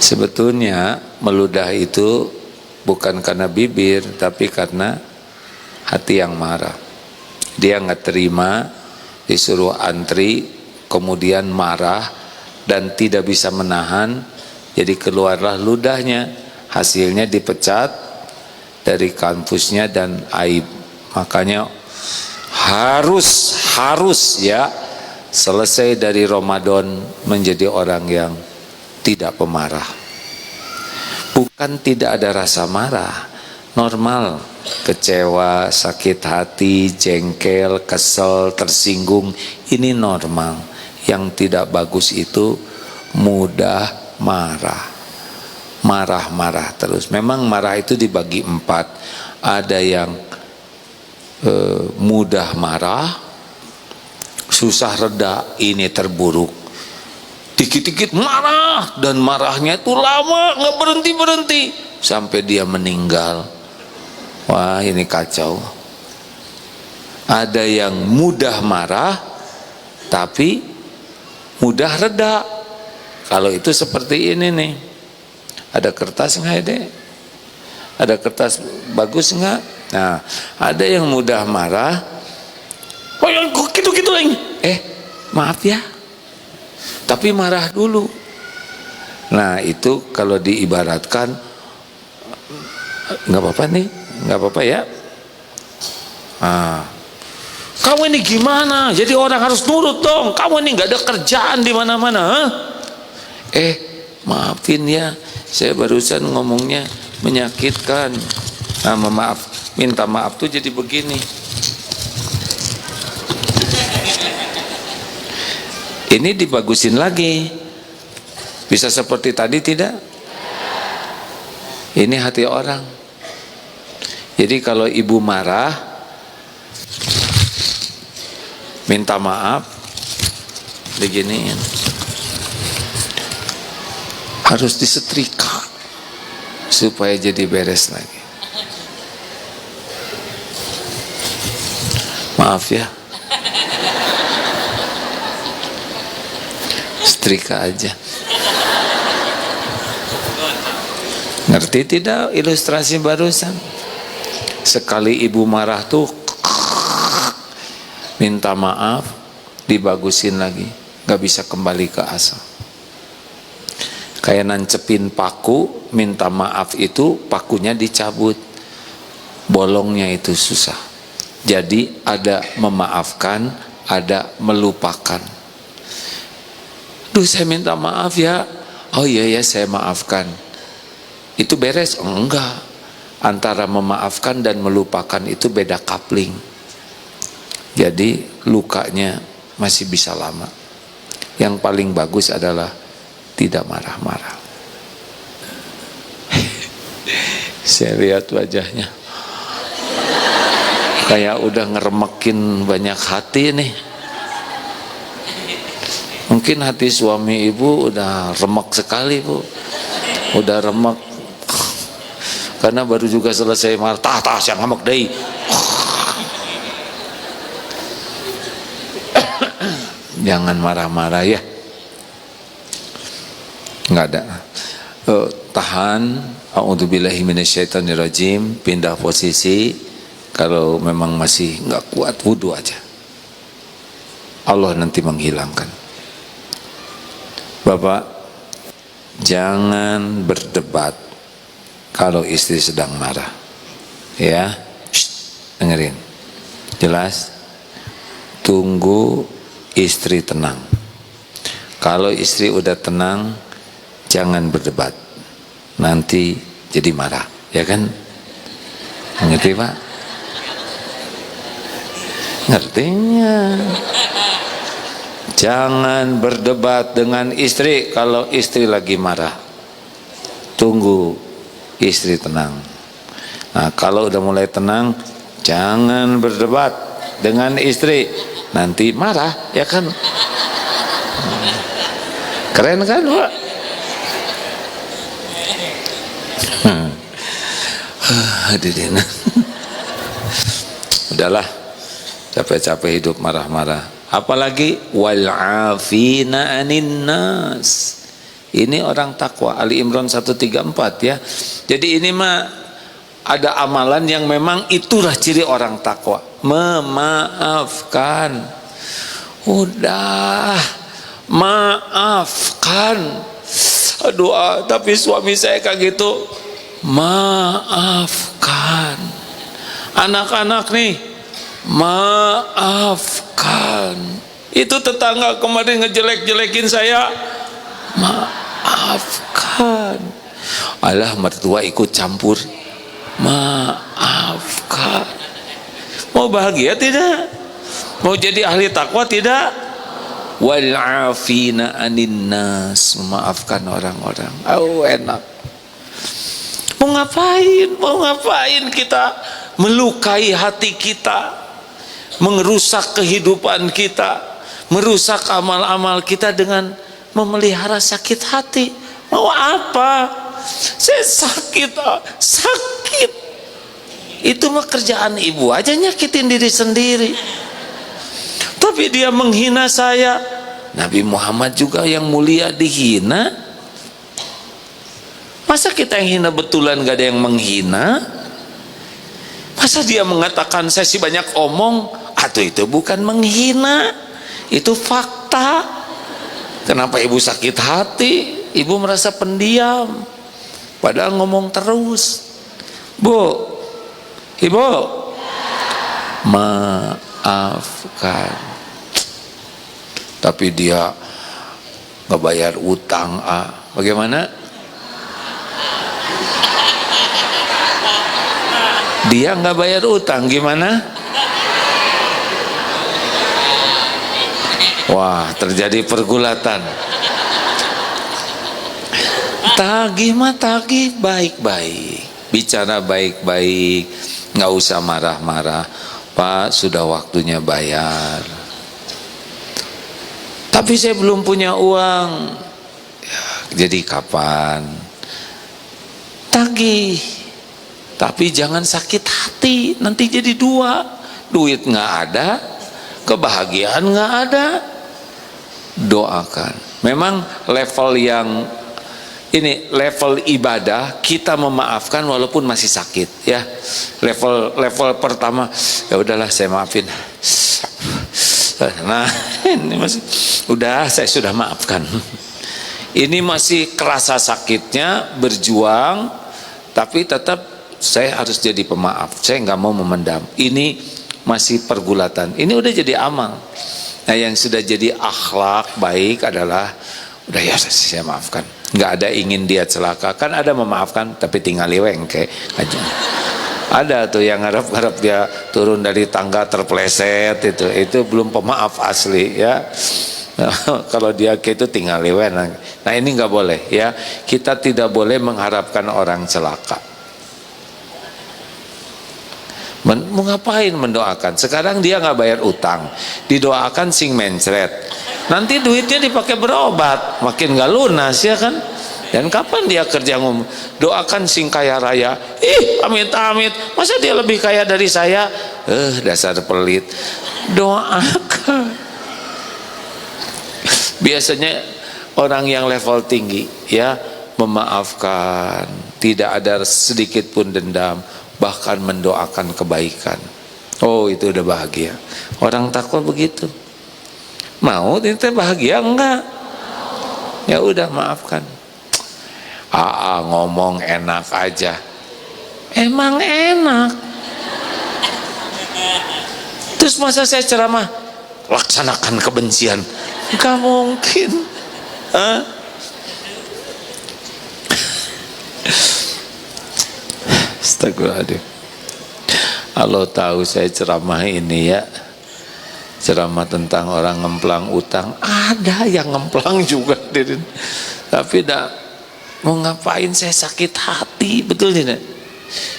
Sebetulnya meludah itu bukan karena bibir, tapi karena hati yang marah. Dia nggak terima, disuruh antri, kemudian marah dan tidak bisa menahan, jadi keluarlah ludahnya. Hasilnya dipecat dari kampusnya dan aib. Makanya harus ya selesai dari Ramadan menjadi orang yang tidak pemarah. Bukan tidak ada rasa marah, normal, kecewa, sakit hati, jengkel, kesel, tersinggung, ini normal. Yang tidak bagus itu mudah marah, marah-marah terus. Memang marah itu dibagi 4. Ada yang mudah marah, susah reda, ini terburuk. Dikit-dikit marah dan marahnya itu lama, nggak berhenti-berhenti sampai dia meninggal. Wah, ini kacau. Ada yang mudah marah tapi mudah reda. Kalau itu seperti ini nih. Ada kertas nggak Dek? Ada kertas bagus nggak? Nah, ada yang mudah marah. Oh, yang gitu-gitu lagi. Maaf ya. Tapi marah dulu. Nah itu kalau diibaratkan, nggak apa-apa nih, nggak apa-apa ya. Kamu ini gimana? Jadi orang harus nurut dong. Kamu ini nggak ada kerjaan di mana-mana. Maafin ya, saya barusan ngomongnya menyakitkan. Maaf, minta maaf tuh jadi begini. Ini dibagusin lagi. Bisa seperti tadi tidak? Ini hati orang. Jadi kalau ibu marah, minta maaf, beginiin. Harus disetrika supaya jadi beres lagi. Maaf ya. Setrika aja. Ngerti tidak ilustrasi barusan? Sekali ibu marah tuh minta maaf, dibagusin lagi, gak bisa kembali ke asal. Kayak nancepin paku, minta maaf itu pakunya dicabut, bolongnya itu susah. Jadi ada memaafkan, ada melupakan. Duh, saya minta maaf ya. Oh iya ya, saya maafkan. Itu beres? Enggak. Antara memaafkan dan melupakan itu beda kapling. Jadi lukanya masih bisa lama. Yang paling bagus adalah tidak marah-marah. Saya lihat wajahnya kayak udah ngeremekin banyak hati nih. Mungkin hati suami ibu udah remek sekali Bu, udah remek karena baru juga selesai marah. Tah yang ngemek deh. Jangan marah-marah ya. Nggak ada. Tahan. A'udzubillahi minasyaitonirrajim. Pindah posisi. Kalau memang masih nggak kuat, wudhu aja. Allah nanti menghilangkan. Bapak, jangan berdebat kalau istri sedang marah. Ya, dengerin. Jelas? tunggu istri tenang. Kalau istri udah tenang, jangan berdebat, nanti jadi marah, ya kan? Ngerti Pak? Ngertinya? Jangan berdebat dengan istri kalau istri lagi marah. Tunggu istri tenang. Nah, kalau udah mulai tenang, jangan berdebat dengan istri, nanti marah, ya kan? Keren kan Pak? Hadirin. Udahlah, capek-capek hidup marah-marah. Apalagi wal afina anin nas. Ini orang takwa. Ali Imran 134 ya. Jadi ini mah ada amalan yang memang itulah ciri orang takwa, memaafkan. Udah, maafkan. Aduh, tapi suami saya kayak gitu. Maafkan. Anak-anak nih, maafkan. Itu tetangga kemarin ngejelek-jelekin saya, maafkan. Alah, mertua ikut campur, maafkan. Mau bahagia tidak? Mau jadi ahli takwa tidak? Wal afina anin nas, memaafkan orang-orang. Oh, enak. Mau ngapain? Mau ngapain kita melukai hati kita, merusak kehidupan kita, merusak amal-amal kita dengan memelihara sakit hati? Mau apa? Saya sakit, sakit. Itu mah kerjaan ibu aja, nyakitin diri sendiri. Tapi dia menghina saya. Nabi Muhammad juga yang mulia dihina. Masa kita yang hina betulan gak ada yang menghina? Masa dia mengatakan saya sih banyak omong? Atau itu bukan menghina, itu fakta. Kenapa ibu sakit hati? Ibu merasa pendiam, padahal ngomong terus. Bu, ibu, maafkan. Tapi dia nggak bayar utang. Bagaimana? Dia nggak bayar utang, gimana? Wah, terjadi pergulatan. Tagih mah tagih baik-baik, bicara baik-baik, nggak usah marah-marah. Pak, sudah waktunya bayar. Tapi saya belum punya uang. Ya, jadi kapan? Tagih. Tapi jangan sakit hati, nanti jadi dua. Duit nggak ada, kebahagiaan nggak ada. Doakan. Memang level yang ini, level ibadah kita memaafkan walaupun masih sakit ya. Level pertama, ya udahlah saya maafin. Nah, ini masih udah, saya sudah maafkan. Ini masih kerasa sakitnya, berjuang, tapi tetap saya harus jadi pemaaf. Saya nggak mau memendam. Ini masih pergulatan. Ini udah jadi amal. Nah, yang sudah jadi akhlak baik adalah udah ya saya maafkan. Nggak ada ingin dia celaka. Kan ada memaafkan tapi tinggal liwengke aja. Ada tuh yang ngarep-ngarep dia turun dari tangga terpleset, itu belum pemaaf asli ya. Kalau dia kayak itu tinggal liweng. Nah, ini nggak boleh ya. Kita tidak boleh mengharapkan orang celaka. Mau ngapain mendoakan? Sekarang dia nggak bayar utang, didoakan sing mencret. Nanti duitnya dipakai berobat, makin nggak lunas ya kan? Dan kapan dia kerja ngomong? Doakan sing kaya raya. Ih, amit-amit. Masa dia lebih kaya dari saya? Dasar pelit. Doakan. Biasanya orang yang level tinggi ya memaafkan, tidak ada sedikit pun dendam, bahkan mendoakan kebaikan. Oh, itu udah bahagia. Orang takwa begitu. Mau kita bahagia enggak? Ya udah, maafkan. Ngomong enak aja. Emang enak. Terus masa saya ceramah, laksanakan kebencian. Nggak mungkin. Hah? Astagfirullahaladzim. Allah tahu saya ceramah ini ya, ceramah tentang orang ngemplang utang. Ada yang ngemplang juga, tapi dah mau ngapain saya sakit hati, betul tidak?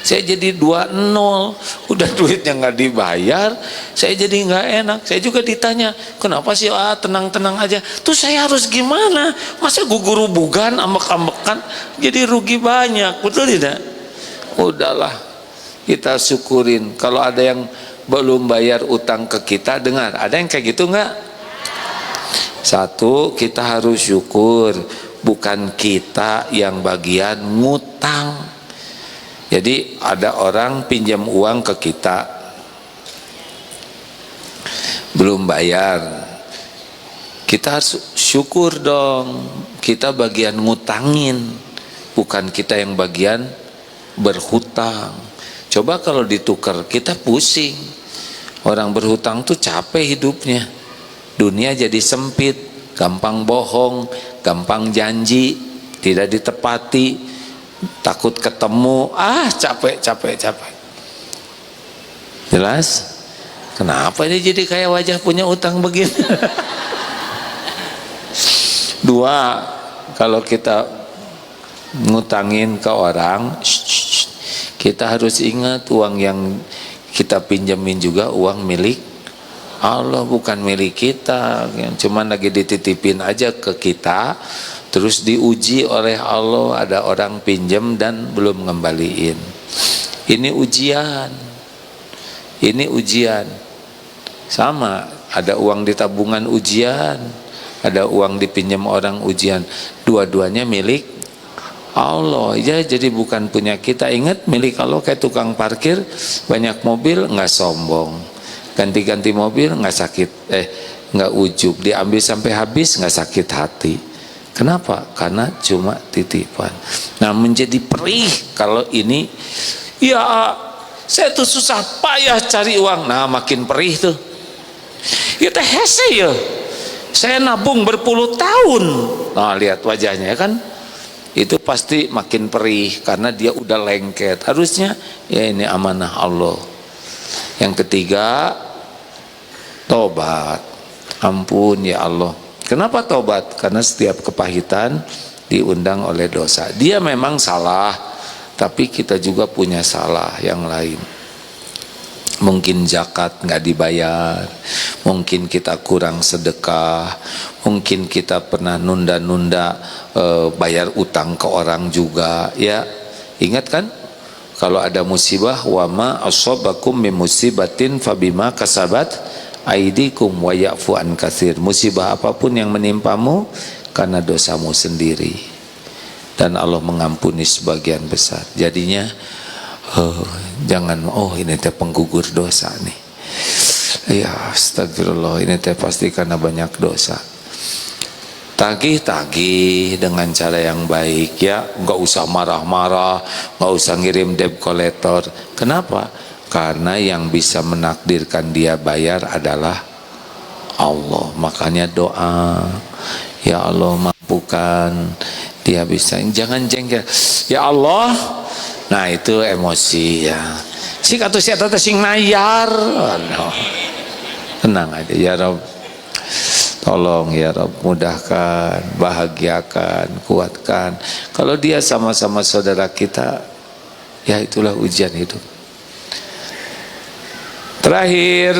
Saya jadi 2-0, udah duitnya nggak dibayar, saya jadi nggak enak. Saya juga ditanya, kenapa sih tenang-tenang aja? Tuh saya harus gimana? Masa gugur-bugan, ambek-ambekan, jadi rugi banyak, betul tidak? Udahlah, kita syukurin. Kalau ada yang belum bayar utang ke kita, dengar, ada yang kayak gitu nggak? Satu, kita harus syukur, bukan kita yang bagian ngutang. Jadi ada orang pinjam uang ke kita, belum bayar, kita harus syukur dong, kita bagian ngutangin, bukan kita yang bagian berhutang. Coba kalau ditukar, kita pusing. Orang berhutang tuh capek hidupnya, dunia jadi sempit, gampang bohong, gampang janji, tidak ditepati, takut ketemu, capek. Jelas? Kenapa ini jadi kayak wajah punya utang begini? Dua, kalau kita ngutangin ke orang, kita harus ingat uang yang kita pinjemin juga uang milik Allah, bukan milik kita. Cuman lagi dititipin aja ke kita, terus diuji oleh Allah. Ada orang pinjam dan belum ngembaliin. Ini ujian. Ini ujian. Sama, ada uang di tabungan ujian, ada uang dipinjam orang ujian. Dua-duanya milik Allah. Ya, jadi bukan punya kita. Ingat, milik Allah kayak tukang parkir, banyak mobil nggak sombong, ganti-ganti mobil nggak sakit, nggak ujub, diambil sampai habis nggak sakit hati. Kenapa? Karena cuma titipan. Nah, menjadi perih kalau ini, ya saya tuh susah payah cari uang. Nah, makin perih tuh. Ya teh hese ya, saya nabung berpuluh tahun. Nah, lihat wajahnya kan, itu pasti makin perih karena dia udah lengket. Harusnya ya ini amanah Allah. Yang ketiga, tobat. Ampun ya Allah. Kenapa tobat? Karena setiap kepahitan diundang oleh dosa. Dia memang salah, tapi kita juga punya salah yang lain. Mungkin zakat nggak dibayar, mungkin kita kurang sedekah, mungkin kita pernah nunda-nunda bayar utang ke orang juga. Ya, ingat kan? Kalau ada musibah, wa ma asobakum min musibatin fabima kasabat aidikum wa ya'fu an katsir. Musibah apapun yang menimpamu karena dosamu sendiri, dan Allah mengampuni sebagian besar. Jadinya jangan ini teh penggugur dosa nih. Ya astagfirullah, ini teh pasti karena banyak dosa. Tagih-tagih dengan cara yang baik ya, nggak usah marah-marah, nggak usah ngirim debt collector. Kenapa? Karena yang bisa menakdirkan dia bayar adalah Allah. Makanya doa, ya Allah mampukan dia bisa. Jangan jengkel, ya Allah. Nah itu emosi ya. Sik atuh sia teh sing nayar. No. Tenang aja ya Rabb. Tolong ya Rabb, mudahkan, bahagiakan, kuatkan. Kalau dia sama-sama saudara kita, ya itulah ujian hidup. Terakhir,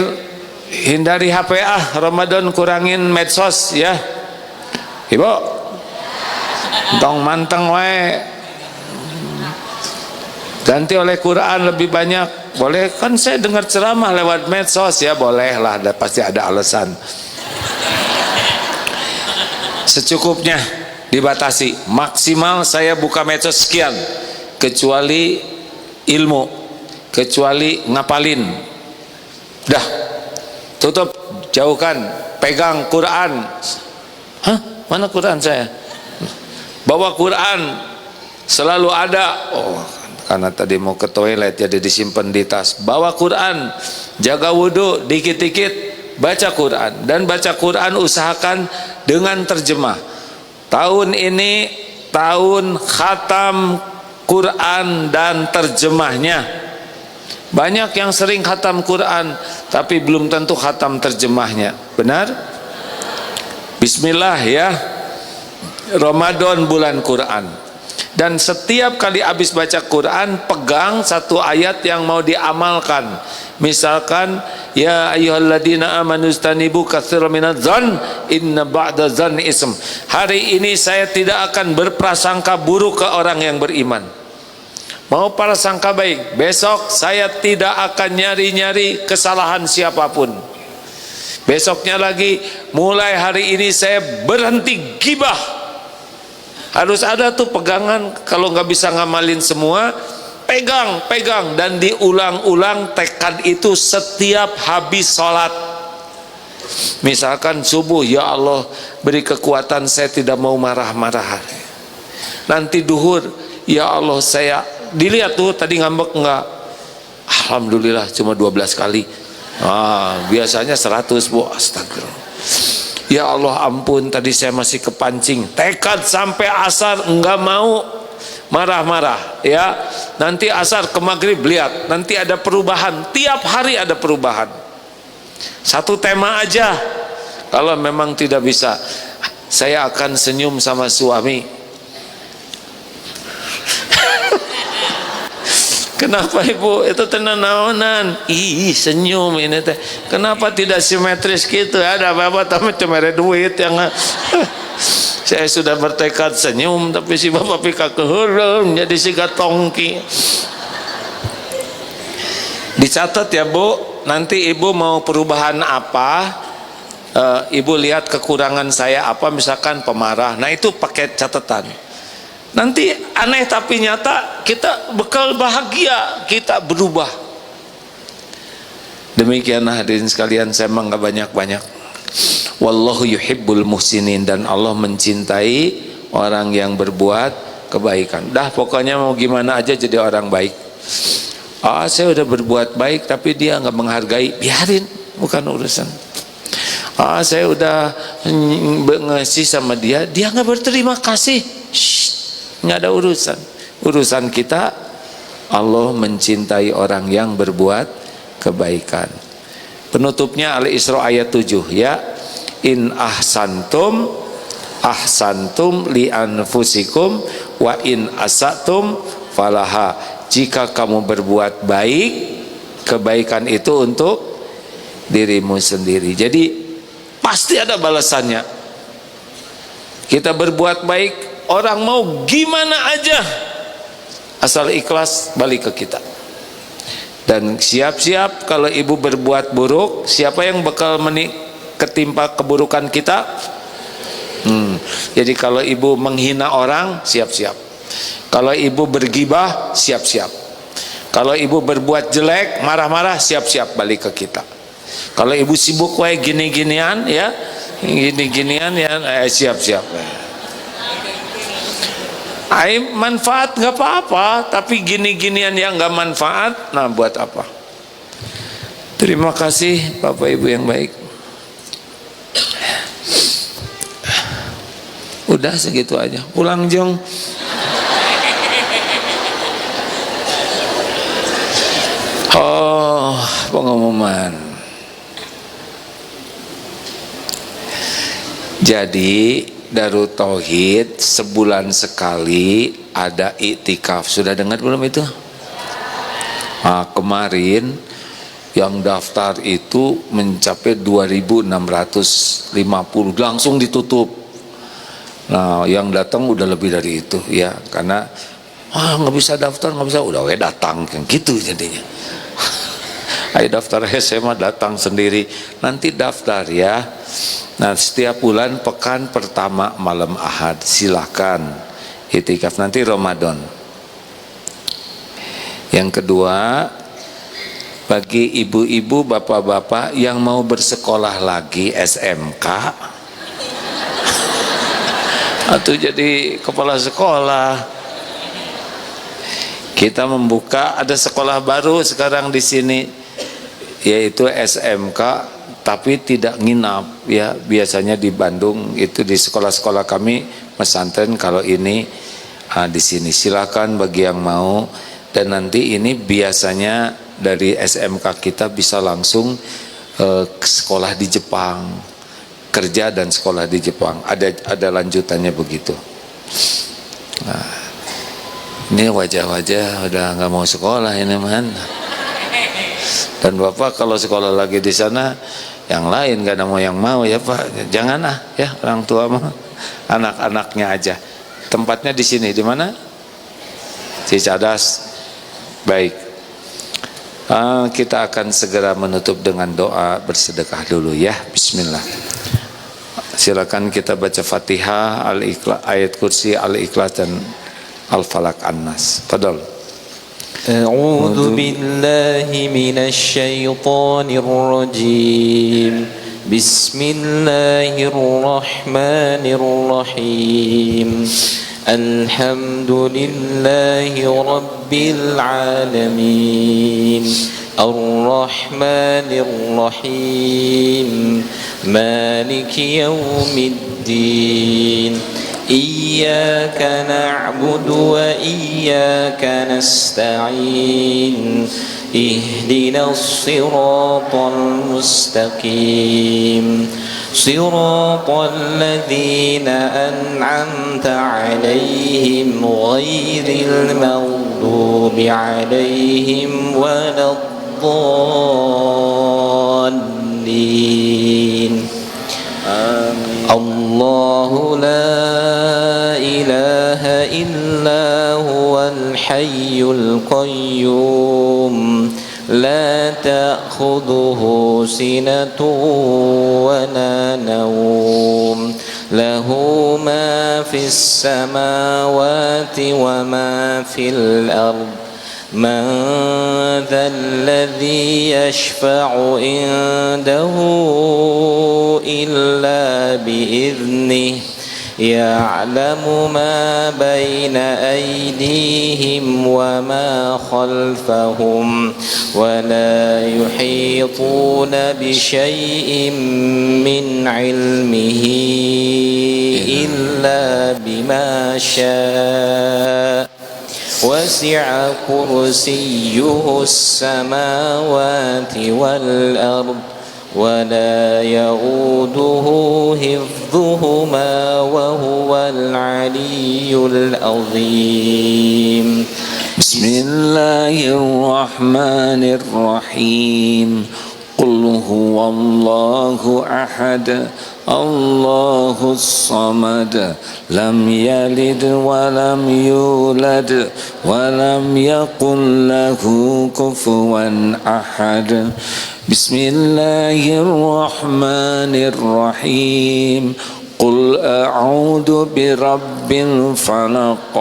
hindari HP Ramadan, kurangin medsos ya. Ibu, tong manteng wae. Ganti oleh Quran lebih banyak. Boleh kan saya dengar ceramah lewat medsos ya, boleh lah, pasti ada alasan. Secukupnya dibatasi. Maksimal saya buka medsos sekian, kecuali ilmu, kecuali ngapalin. Dah, tutup, jauhkan, pegang Quran. Hah? Mana Quran saya? Bawa Quran selalu ada. Oh, karena tadi mau ke toilet jadi disimpan di tas. Bawa Quran, jaga wudhu dikit-dikit, baca Quran, dan baca Quran usahakan dengan terjemah. Tahun ini tahun khatam Quran dan terjemahnya. Banyak yang sering khatam Quran tapi belum tentu khatam terjemahnya. Benar? Bismillah ya. Ramadan bulan Quran. Dan setiap kali habis baca Quran, pegang satu ayat yang mau diamalkan. Misalkan, ya ayyuhalladzina amanu istanibu katsiran minadz dzann inna ba'da dzanni ism. Hari ini saya tidak akan berprasangka buruk ke orang yang beriman. Mau prasangka baik. Besok saya tidak akan nyari-nyari kesalahan siapapun. Besoknya lagi, mulai hari ini saya berhenti gibah. Harus ada tuh pegangan. Kalau nggak bisa ngamalin semua, pegang dan diulang-ulang tekad itu setiap habis sholat. Misalkan subuh, ya Allah beri kekuatan saya tidak mau marah-marah. Nanti duhur, ya Allah saya, dilihat tuh tadi ngambek enggak, alhamdulillah cuma 12 kali. Biasanya 100 bu, astagfirullah. Ya Allah ampun, tadi saya masih kepancing. Tekad sampai asar enggak mau marah-marah ya. Nanti asar ke maghrib, lihat nanti ada perubahan. Tiap hari ada perubahan. Satu tema aja. Kalau memang tidak bisa, saya akan senyum sama suami. Kenapa ibu? Itu tenang-naonan. Ih, senyum ini teh. Kenapa tidak simetris gitu? Ada apa-apa tapi cuma duit yang saya sudah bertekad senyum tapi si bapak pika kehurung jadi si gatongki. Dicatat ya bu, nanti ibu mau perubahan apa, ibu lihat kekurangan saya apa, misalkan pemarah, nah itu pakai catatan. Nanti aneh tapi nyata, kita bekal bahagia, kita berubah. Demikian hadirin sekalian, saya emang gak banyak-banyak. Wallahu yuhibbul muhsinin, dan Allah mencintai orang yang berbuat kebaikan. Dah pokoknya mau gimana aja jadi orang baik. Saya udah berbuat baik tapi dia nggak menghargai, biarin, bukan urusan. Saya udah ngasih sama dia, dia nggak berterima kasih, nggak ada urusan. Urusan kita, Allah mencintai orang yang berbuat kebaikan. Penutupnya Al-Isra ayat 7 ya. In ahsantum ahsantum li anfusikum wa in asatum falaha. Jika kamu berbuat baik, kebaikan itu untuk dirimu sendiri. Jadi pasti ada balasannya. Kita berbuat baik, orang mau gimana aja, asal ikhlas balik ke kita. Dan siap-siap kalau ibu berbuat buruk, siapa yang bakal ketimpa keburukan kita? Jadi kalau ibu menghina orang, siap-siap. Kalau ibu bergibah, siap-siap. Kalau ibu berbuat jelek, marah-marah, siap-siap balik ke kita. Kalau ibu sibuk kayak gini-ginian ya, gini-ginian ya, siap-siap. Manfaat nggak apa-apa, tapi gini-ginian yang nggak manfaat, nah buat apa? Terima kasih Bapak Ibu yang baik. Udah segitu aja, pulang Jong. Pengumuman. Jadi Darut Tauhid sebulan sekali ada iktikaf. Sudah dengar belum itu? Kemarin yang daftar itu mencapai 2.650, langsung ditutup. Nah, yang datang udah lebih dari itu ya, karena nggak bisa daftar, nggak bisa, udah datang kan gitu jadinya. Ayo daftar SMA, datang sendiri. Nanti daftar ya. Nah, setiap bulan pekan pertama malam Ahad silahkan iktikaf, nanti Ramadan. Yang kedua, bagi ibu-ibu, bapak-bapak yang mau bersekolah lagi SMK atau jadi kepala sekolah, kita membuka, ada sekolah baru sekarang di sini, yaitu SMK tapi tidak nginap ya. Biasanya di Bandung itu di sekolah-sekolah kami pesantren kalau ini di sini silakan bagi yang mau. Dan nanti ini biasanya dari SMK kita bisa langsung ke sekolah di Jepang, kerja dan sekolah di Jepang. Ada lanjutannya begitu. Nah, ini wajah-wajah udah nggak mau sekolah ini man. Dan Bapak kalau sekolah lagi di sana, yang lain gak ada yang mau ya Pak. Jangan ya orang tua mah, anak-anaknya aja. Tempatnya di sini, di mana? Cicadas. Baik. Kita akan segera menutup dengan doa bersedekah dulu ya. Bismillah. Silakan kita baca Fatihah, Al-Ikhlas, ayat kursi, Al-Ikhlas dan Al-Falaq An-Nas. Fadal. أعوذ بالله من الشيطان الرجيم بسم الله الرحمن الرحيم الحمد لله رب العالمين الرحمن الرحيم مالك يوم الدين إياك نعبد وإياك نستعين اهدنا الصراط المستقيم صراط الذين أنعمت عليهم غير المغضوب عليهم ولا الضالين الله لا إله إلا هو الحي القيوم لا تأخذه سنة ولا نوم له ما في السماوات وما في الأرض من ذا الذي يشفع عنده إلا بإذنه يعلم ما بين أيديهم وما خلفهم ولا يحيطون بشيء من علمه إلا بما شاء وسع كرسيه السماوات والأرض ولا يؤوده حفظهما وهو العلي العظيم بسم الله الرحمن الرحيم قل هو الله أحد الله الصمد لم يلد ولم يولد ولم يكن له كفوا أحد بسم الله الرحمن الرحيم قل أعوذ برب الفلق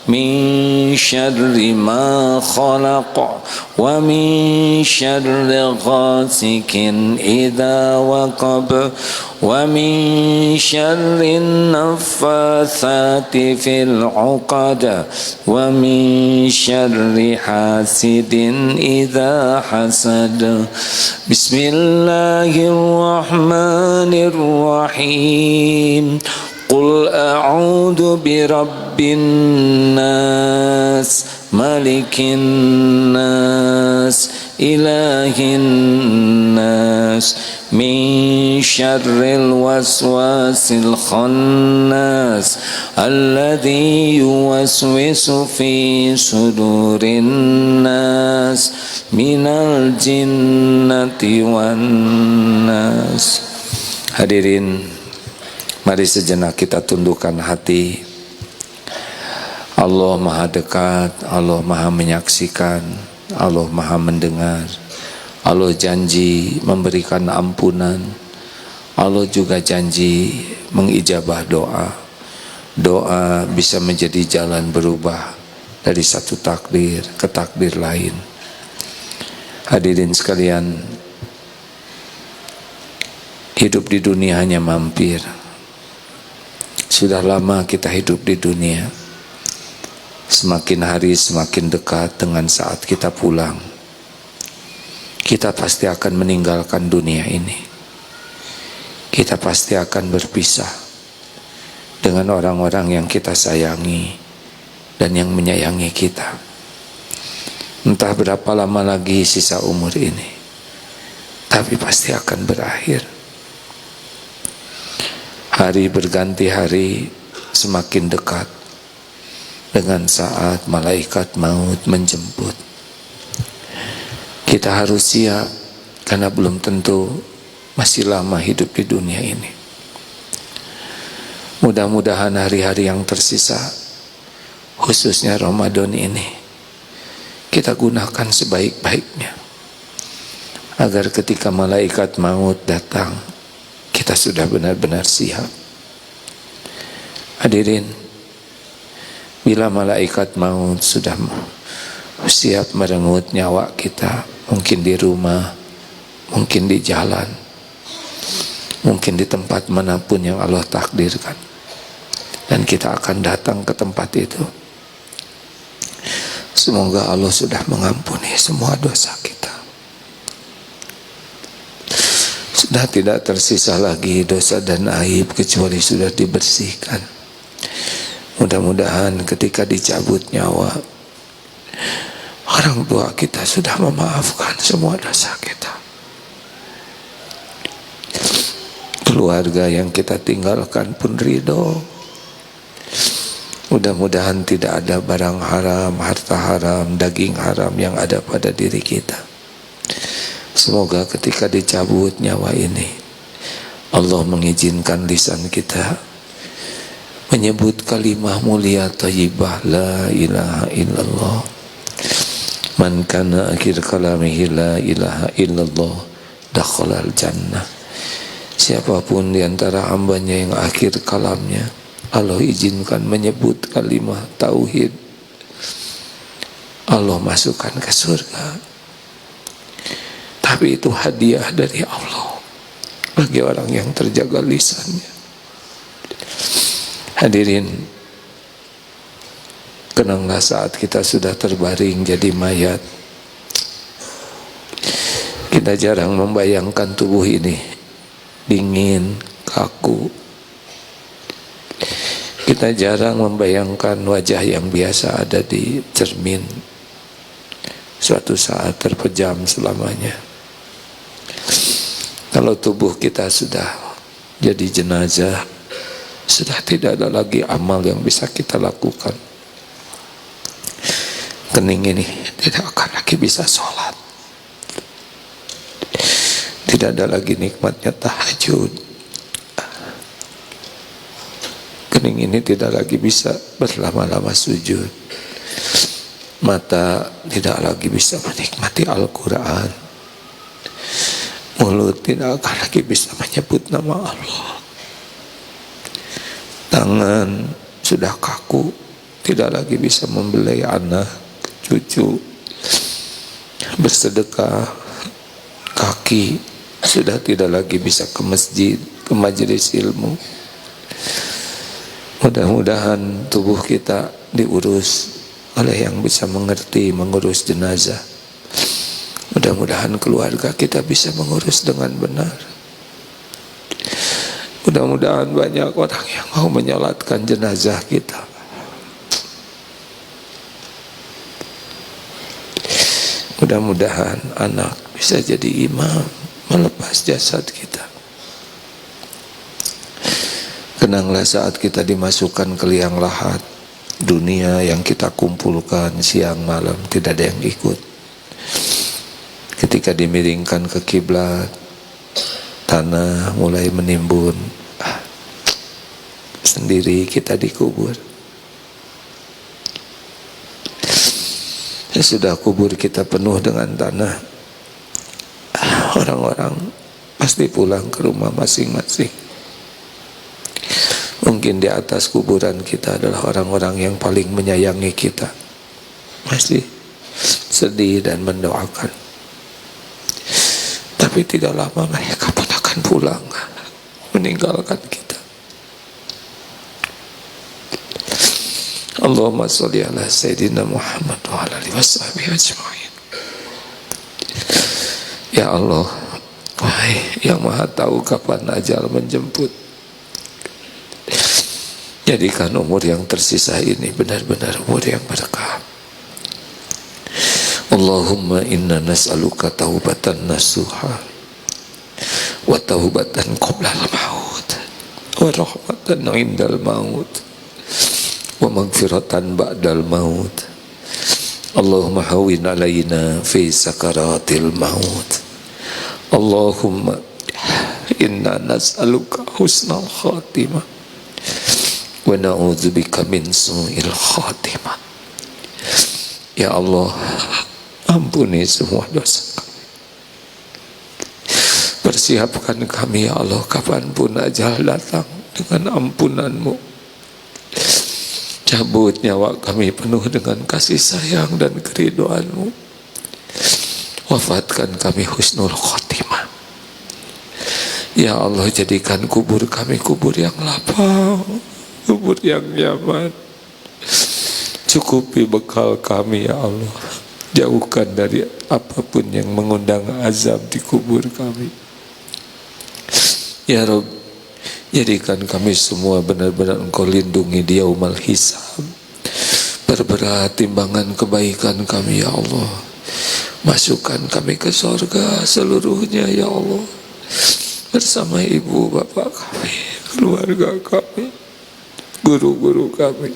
من شر ما خلق ومن شر غاسق إذا وقب ومن شر النفاثات في العقد ومن شر حاسد إذا حسد بسم الله الرحمن الرحيم قل أعوذ برب الناس ملك الناس إله الناس من شر الوسواس الخناس الذي يوسوس في صدور الناس من الجنة والناس. Hadirin, mari sejenak kita tundukkan hati. Allah Maha dekat, Allah Maha menyaksikan, Allah Maha mendengar. Allah janji memberikan ampunan. Allah juga janji mengijabah doa. Doa bisa menjadi jalan berubah dari satu takdir ke takdir lain. Hadirin sekalian, hidup di dunia hanya mampir. Sudah lama kita hidup di dunia. Semakin hari semakin dekat dengan saat kita pulang. Kita pasti akan meninggalkan dunia ini. kita pasti akan berpisah dengan orang-orang yang kita sayangi dan yang menyayangi kita. Entah berapa lama lagi sisa umur ini, tapi pasti akan berakhir. Hari berganti hari semakin dekat dengan saat malaikat maut menjemput. Kita harus siap karena belum tentu masih lama hidup di dunia ini. Mudah-mudahan hari-hari yang tersisa, khususnya Ramadan ini, kita gunakan sebaik-baiknya, agar ketika malaikat maut datang, kita sudah benar-benar siap. Hadirin, bila malaikat maut sudah siap merenggut nyawa kita, mungkin di rumah, mungkin di jalan, mungkin di tempat manapun yang Allah takdirkan, dan kita akan datang ke tempat itu. Semoga Allah sudah mengampuni semua dosa kita. Sudah tidak tersisa lagi dosa dan aib kecuali sudah dibersihkan. Mudah-mudahan ketika dicabut nyawa, orang tua kita sudah memaafkan semua dosa kita. Keluarga yang kita tinggalkan pun ridho. Mudah-mudahan tidak ada barang haram, harta haram, daging haram yang ada pada diri kita. Semoga ketika dicabut nyawa ini, Allah mengizinkan lisan kita menyebut kalimah mulia thayyibah la ilaha illallah. Man kana akhir kalamihi la ilaha illallah dakhalal jannah. Siapapun di antara hambanya yang akhir kalamnya Allah izinkan menyebut kalimah tauhid, Allah masukkan ke surga. Tapi itu hadiah dari Allah bagi orang yang terjaga lisannya. Hadirin, kenanglah saat kita sudah terbaring jadi mayat. Kita jarang membayangkan tubuh ini dingin, kaku. Kita jarang membayangkan wajah yang biasa ada di cermin suatu saat terpejam selamanya. Kalau tubuh kita sudah jadi jenazah, sudah tidak ada lagi amal yang bisa kita lakukan. Kening ini tidak akan lagi bisa sholat. Tidak ada lagi nikmatnya tahajud. Kening ini tidak lagi bisa berlama-lama sujud. Mata tidak lagi bisa menikmati Al-Quran. Mulut tidak akan lagi bisa menyebut nama Allah. Tangan sudah kaku, tidak lagi bisa membelai anak, cucu, bersedekah. Kaki sudah tidak lagi bisa ke masjid, ke majelis ilmu. Mudah-mudahan tubuh kita diurus oleh yang bisa mengerti mengurus jenazah. Mudah-mudahan keluarga kita bisa mengurus dengan benar. Mudah-mudahan banyak orang yang mau menyolatkan jenazah kita. Mudah-mudahan anak bisa jadi imam melepas jasad kita. Kenanglah saat kita dimasukkan ke liang lahat. Dunia yang kita kumpulkan siang malam tidak ada yang ikut. Ketika dimiringkan ke kiblat, tanah mulai menimbun. Sendiri kita dikubur. Sudah kubur kita penuh dengan tanah, orang-orang pasti pulang ke rumah masing-masing. Mungkin di atas kuburan kita adalah orang-orang yang paling menyayangi kita, masih sedih dan mendoakan. Tapi tidak lama mereka pun akan pulang, meninggalkan kita. Allahumma sholli ala Sayyidina Muhammad wa ala alihi washabihi ajma'in. Ya Allah, yang maha tahu kapan ajal menjemput. Jadikan umur yang tersisa ini benar-benar umur yang berkah. Allahumma inna nas'aluka taubatan nasuha wa taubatan qabla al-maut wa rahmatan indal maut wa maghfiratan ba'dal maut. Allahumma hawin alaina fi sakaratil maut. Allahumma inna nas'aluka husnal khatimah wa na'udzubika min su'il khatimah. Ya Allah, ampuni semua dosa kami. Persiapkan kami ya Allah kapanpun ajal datang dengan ampunan-Mu. Cabut nyawa kami penuh dengan kasih sayang dan keridhaan-Mu. Wafatkan kami husnul khotimah. Ya Allah, jadikan kubur kami kubur yang lapang, kubur yang nyaman. Cukupi bekal kami ya Allah. Jauhkan dari apapun yang mengundang azab di kubur kami. Ya Rabb, jadikan kami semua benar-benar Engkau lindungi di yaumal hisab. Perberat timbangan kebaikan kami ya Allah. Masukkan kami ke surga seluruhnya ya Allah. Bersama ibu bapak kami, keluarga kami, guru-guru kami,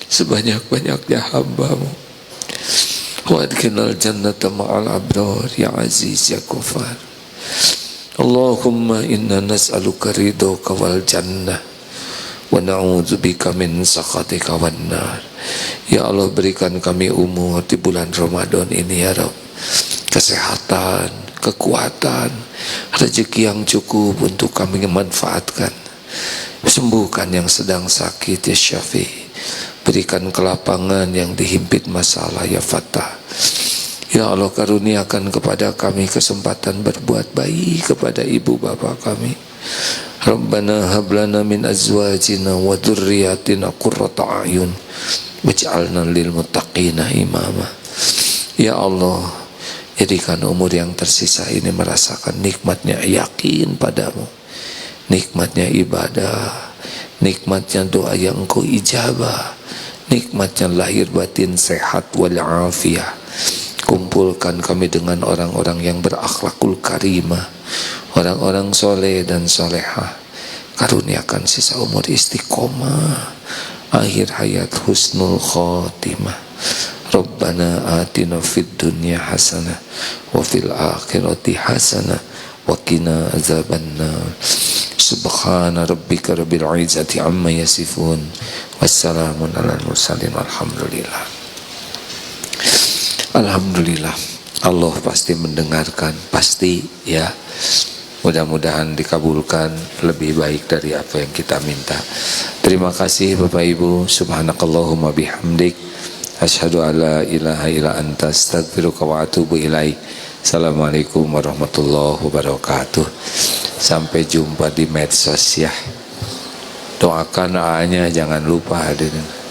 sebanyak-banyaknya hamba-Mu. Wa adkhilnal jannata ma'al abrar ya aziz ya ghafar. Allahumma inna nas'aluka ridhaka wal jannah wa na'udzubika min sakhatika wan nar. Ya Allah, berikan kami umur di bulan Ramadan ini ya Rabb, kesehatan, kekuatan, rezeki yang cukup untuk kami manfaatkan. Sembuhkan yang sedang sakit ya Syafi'. Berikan kelapangan yang dihimpit masalah ya Fattah. Ya Allah, karuniakan kepada kami kesempatan berbuat baik kepada ibu bapa kami. Rabbana hablana min azwajina wa dzurriyyatina qurrata a'yun waj'alna lil muttaqina imama. Ya Allah, jadikan umur yang tersisa ini merasakan nikmatnya yakin padamu, nikmatnya ibadah, nikmatnya doa yang Engkau ijabah, nikmatnya lahir batin sehat wal afiyah. Kumpulkan kami dengan orang-orang yang berakhlakul karimah, orang-orang soleh dan solehah. Karuniakan sisa umur istiqomah, akhir hayat husnul khotimah. Rabbana atina fid dunya hasanah wa fil akhirati hasanah wa qina azabannar. Subhana rabbika rabbil izzati amma yasifun. Wassalamun alal mursalin walhamdulillah. Alhamdulillah, Allah pasti mendengarkan, pasti ya. Mudah-mudahan dikabulkan lebih baik dari apa yang kita minta. Terima kasih Bapak Ibu. Subhanakallahumma bihamdik, asyhadu an la ilaha illa anta astaghfiruka wa atubu ilaik. Assalamualaikum warahmatullahi wabarakatuh. Sampai jumpa di medsos ya. Doakan doanya jangan lupa hadirin.